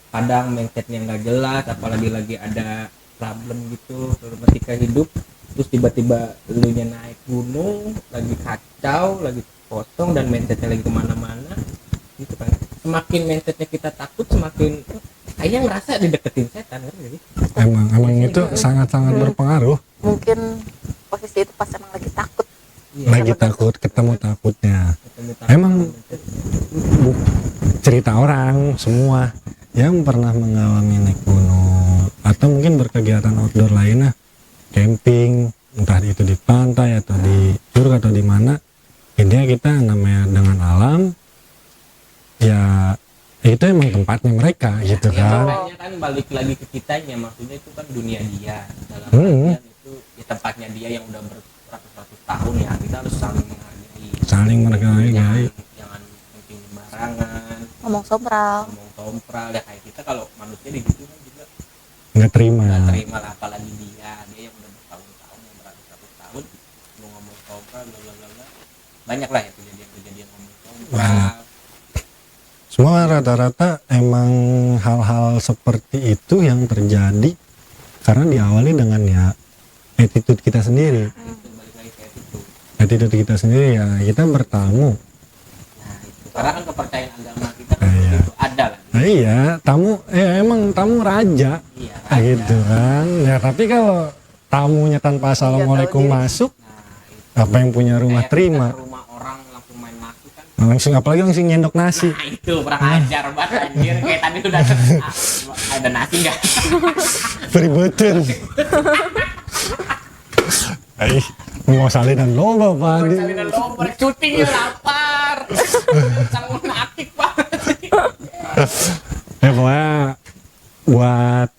kadang mindsetnya nggak jelas, apalagi lagi ada problem gitu ketika hidup, terus tiba-tiba lu nya naik gunung lagi kacau, lagi kosong, dan mindsetnya lagi kemana-mana gitu kan. Semakin mindsetnya kita takut, semakin kayaknya ngerasa dideketin setan kan jadi. Emang itu sangat-sangat berpengaruh. Mungkin posisi itu pas emang lagi takut. Lagi takut, ketemu takutnya. Ketemu takut, Emang mindset. cerita orang semua yang pernah mengalami naik gunung atau mungkin berkegiatan outdoor lainnya, camping, entah itu di pantai atau di curug atau di mana, intinya kita namanya dengan alam, ya itu emang tempatnya mereka gitu Ya, kan. makanya kan balik lagi ke kitanya, maksudnya itu kan dunia dia, dalam Hmm. artian itu ya tempatnya dia yang udah beratus-ratus tahun, ya kita harus saling menghargai. Saling menghargai. Jangan mungkin sembarangan Ngomong sombral. ngomong tompral ya, kayak kita kalau manusia di gitu kan juga Nggak terima. nggak terima lah, apalagi dia yang udah bertahun-tahun, yang beratus-ratus tahun mau ngomong tompral bla bla bla bla. Banyak lah ya kejadian ngomong tompral. Semua rata-rata emang hal-hal seperti itu yang terjadi karena diawali dengan ya attitude kita sendiri. Itu balik lagi kayak itu. Attitude kita sendiri, ya kita bertamu. Nah itu karena kan kepercayaan agama kita kan Iya. itu ada lah. Nah, iya, tamu emang tamu raja. Iya, Gitu kan. Ya tapi kalau tamunya tanpa assalamualaikum tahu diri. masuk, Nah, itu. apa yang punya rumah Kayak terima? kita ke rumah orang langsung main masuk kan. Langsung, apalagi langsung nyendok nasi. Nah itu kurang ajar banget anjir, kayak tadi tuh datang ada nasi nggak? Beribetin. Mau salinan lomba Pak. Salinan lomba, syutingnya lapar, sang menakik banget. Ya pokoknya buat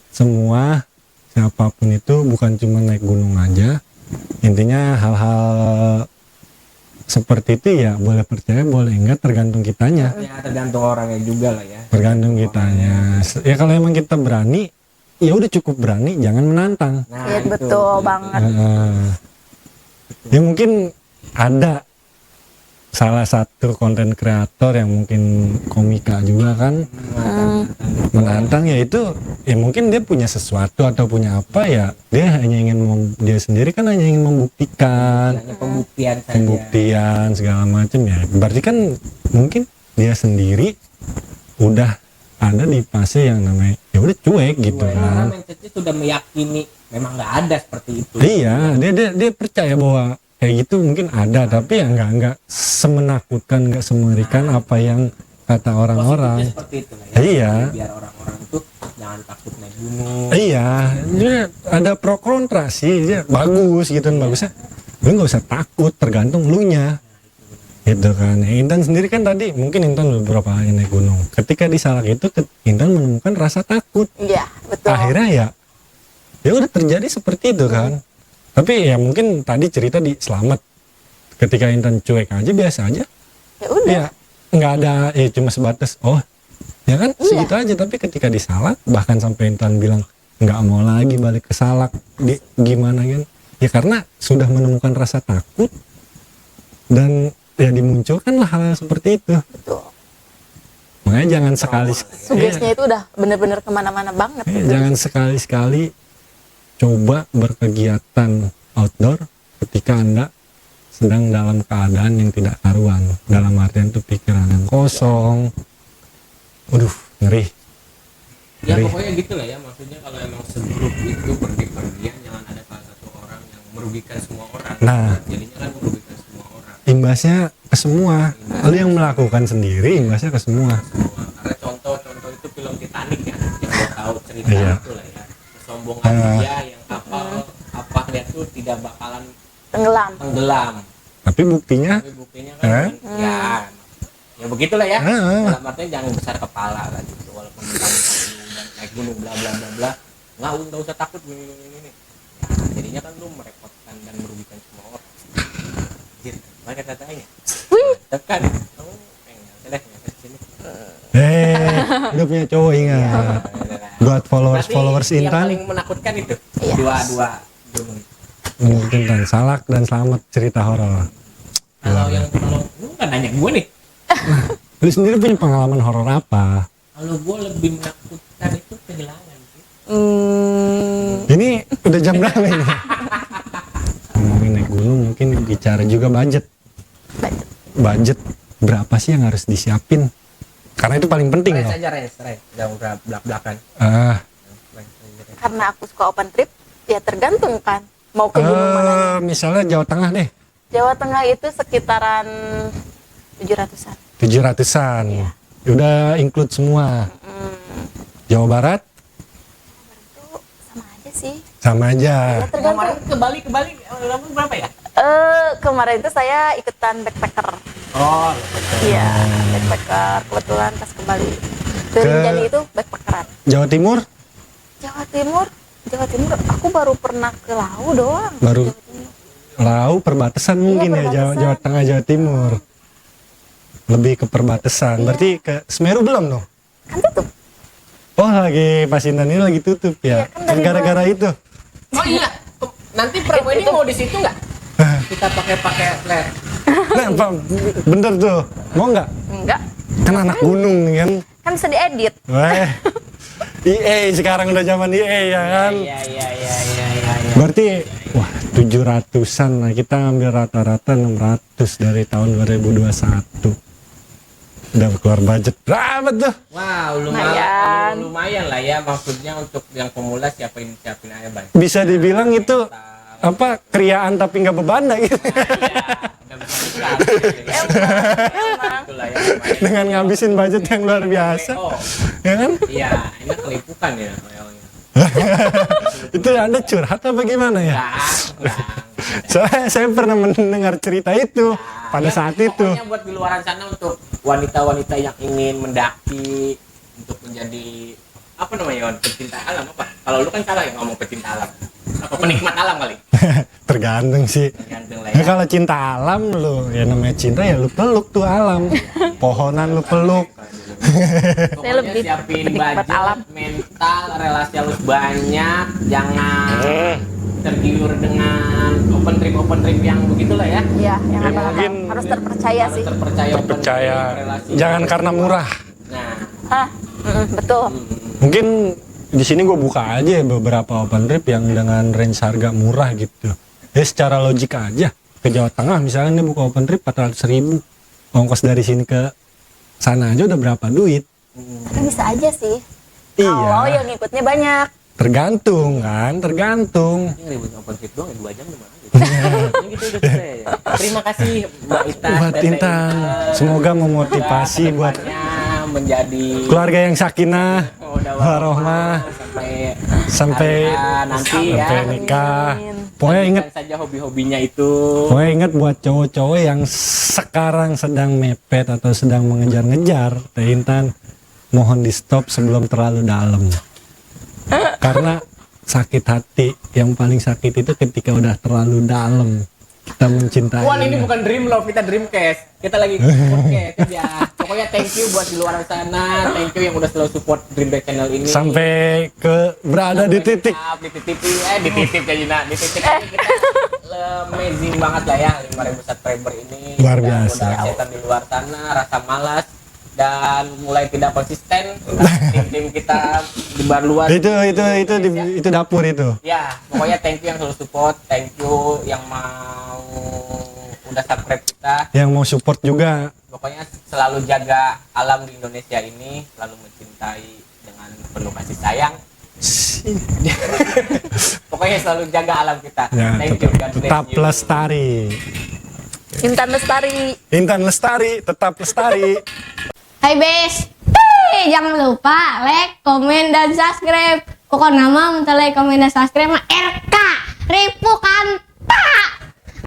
semua, siapapun itu, bukan cuma naik gunung aja, intinya hal-hal seperti itu ya boleh percaya boleh enggak, tergantung kitanya, Ya tergantung orangnya juga lah ya. tergantung kitanya. Ya kalau emang kita berani, ya udah cukup berani, jangan menantang. Nah, Iya, itu, betul itu. banget. Ya mungkin ada salah satu konten kreator yang mungkin komika juga kan, menantang, ya itu ya mungkin dia punya sesuatu atau punya apa, ya dia hanya ingin dia sendiri kan hanya ingin membuktikan, Hanya pembuktian saja. pembuktian segala macam, ya berarti kan mungkin dia sendiri udah ada di fase yang namanya ya udah cuek gitu Karena kan. mindsetnya sudah meyakini memang nggak ada seperti itu. Iya, dia percaya bahwa kayak gitu mungkin ada, tapi ya nggak semenakutkan, nggak semengerikan apa yang kata orang-orang. Positifnya seperti itu lah ya. Iya. Biar orang-orang itu jangan takut naik gunung. Iya, dia ada pro kontra sih, dia bagus gitu kan, bagusnya lu nggak usah takut, tergantung lu nya gitu kan. Intan sendiri kan tadi mungkin Intan beberapa kali naik gunung, ketika di Salak itu Intan menemukan rasa takut, Iya, betul. akhirnya ya udah terjadi seperti itu kan. Tapi ya mungkin tadi cerita di Selamat, ketika Intan cuek aja, biasa aja Ya udah. ya, nggak ada, ya cuma sebatas oh ya kan segitu aja. Tapi ketika di Salak, bahkan sampai Intan bilang nggak mau lagi balik ke Salak, gimana kan ya, karena sudah menemukan rasa takut dan ya dimunculkanlah hal seperti itu. Betul. Makanya jangan sekali Sugestinya itu udah bener-bener kemana-mana banget. jangan sekali-sekali coba berkegiatan outdoor ketika Anda sedang dalam keadaan yang tidak karuan, dalam artian tuh pikiran yang kosong. Waduh, ngeri. Ya Ngeri. pokoknya gitu lah ya, maksudnya kalau emang segrup itu pergi-pergian jangan ada salah satu orang yang merugikan semua orang. Nah. Jadinya kan merugikan semua orang. Imbasnya ke semua. Lu yang melakukan sendiri, imbasnya ke semua. Semua. Karena contoh itu film Titanic ya, yang gua tahu cerita Iya. itu lah ya. Kesombongan dia yang kapal dia tuh tidak bakalan Tenggelam. tenggelam. Tapi buktinya, Tapi buktinya kan ya begitulah ya. Ah. Dalam artinya jangan besar kepala lah gitu, walaupun dan naik gunung bla bla bla bla, nggak usah takut ini. Nah, jadinya kan lu merepotkan dan merugikan semua orang. Jir, mana katanya? Tekan. Kamu pengen sini. udah punya cowok ingat. Buat followers Yang Intan, paling menakutkan itu Iya. dua gunung. menurut Intan, Salak dan Selamat cerita horor. Kalau lu kan nanya gue nih. Lu sendiri punya pengalaman horor apa? Kalau gue lebih menakutkan itu kehilangan sih. Ini udah jam berapa ini? Ngomongin naik gunung, mungkin bicara juga budget. Budget berapa sih yang harus disiapin? Karena itu paling penting loh. Res. Jangan belak-belakan. Karena aku suka open trip, ya tergantung kan mau ke gunung mana. Misalnya Jawa Tengah deh, Jawa Tengah itu sekitaran 700-an. 700-an. Iya. Udah include semua. Jawa Barat Itu sama aja sih. sama aja. Ya, tergantung. Kemarin ke Bali lama berapa ya? Kemarin itu saya ikutan backpacker. Oh, Iya, backpacker. Kebetulan pas ke Bali. Ke Ke- Rinjani itu backpackeran. Jawa Timur Jawa Timur aku baru pernah ke Lau doang. Baru. Jawa Timur. Lau perbatasan mungkin ya, perbatasan. Jawa Tengah Jawa Timur. Lebih ke perbatasan. Berarti ke Semeru belum dong? Kan tutup. Oh, lagi pas Intan ini lagi tutup ya. Iya, kan dari Gara-gara itu. Oh iya, nanti pre-wedding mau di situ nggak? Kita pakai flare. Nah, Pak, bener tuh. Mau nggak? Enggak. Kan anak gunung nih kan. Kan bisa diedit. Weh. EA sekarang udah zaman EA ya kan. Iya. Berarti wah 700-an lah, kita ambil rata-rata 600 dari tahun 2021. Udah keluar budget berapa tuh? Wow, Lumayan. lumayan lah ya, maksudnya untuk yang pemula siapin aja banyak. Bisa dibilang itu apa kriaan tapi nggak beban gitu. Udah bisa nikah. Emang. Itulah ya. lumayan. Dengan ngabisin budget yang luar biasa. Oh, Ya kan? iya, ini kelipukan ya royalnya. Itu Anda curhat apa gimana ya? Saya pernah mendengar cerita itu pada saat itu. Pokoknya buat di luaran sana untuk wanita-wanita yang ingin mendaki untuk menjadi apa namanya Wan? Pecinta alam apa? Kalau lu kan salah ya ngomong pecinta alam. Apa penikmat alam kali? Tergantung sih. Tergantung lah Nah, ya. kalau cinta alam lu, ya namanya cinta ya lu peluk tuh alam. Pohonan lu peluk. Pokoknya lebih siapin penikmat budget, alam. mental, relasi harus banyak, jangan tergiur dengan open trip yang begitulah ya. Iya, yang Ya, apa-apa. mungkin Harus terpercaya Harus sih. terpercaya, open Percaya. trip, relasi. Jangan karena murah. Nah, Hah, betul. Mungkin di sini gue buka aja ya beberapa open trip yang dengan range harga murah gitu. Ya secara logika aja. Ke Jawa Tengah misalnya dia buka open trip 400.000. Ongkos dari sini ke sana aja udah berapa duit? Tapi bisa aja sih. Kalau Iya. yang ngikutnya banyak. Tergantung kan, tergantung. ini ribut open trip doang ya 2 jam gimana gitu. Ini gitu udah selesai ya. Terima kasih Mbak Ita Buat dan Intan, semoga memotivasi buat menjadi keluarga yang sakinah, warohmah, sampai nanti ya. sampai nikah. Pokoknya inget, Lanjutkan saja hobi-hobinya itu. pokoknya inget buat cowok-cowok yang sekarang sedang mepet atau sedang mengejar-ngejar, Teh Intan, mohon di stop sebelum terlalu dalam. Karena sakit hati, yang paling sakit itu ketika udah terlalu dalam kita mencintai. Wan, ini bukan dream love, kita dreamcast. Kita lagi podcast ya. Pokoknya thank you buat di luar sana, thank you yang udah selalu support Dreamback channel ini. Sampai ke berada di titik. Di titik ya Jina, di titik ini kita amazing banget lah ya 5.000 subscriber ini. Luar Dan biasa. udah setan di luar sana, rasa malas dan mulai tidak konsisten. Tim kita di bar luar. Itu dapur itu. Ya, pokoknya thank you yang selalu support, thank you yang mau udah subscribe kita. Yang mau support juga. Pokoknya selalu jaga alam di Indonesia ini, selalu mencintai dengan penuh kasih sayang. Pokoknya selalu jaga alam kita. Ya, Thank you, God bless tetap you. lestari. Intan Lestari. Intan lestari, tetap lestari. Hai bes, jangan lupa like, komen, dan subscribe. Pokoknya nama like, komen, dan subscribe mah RK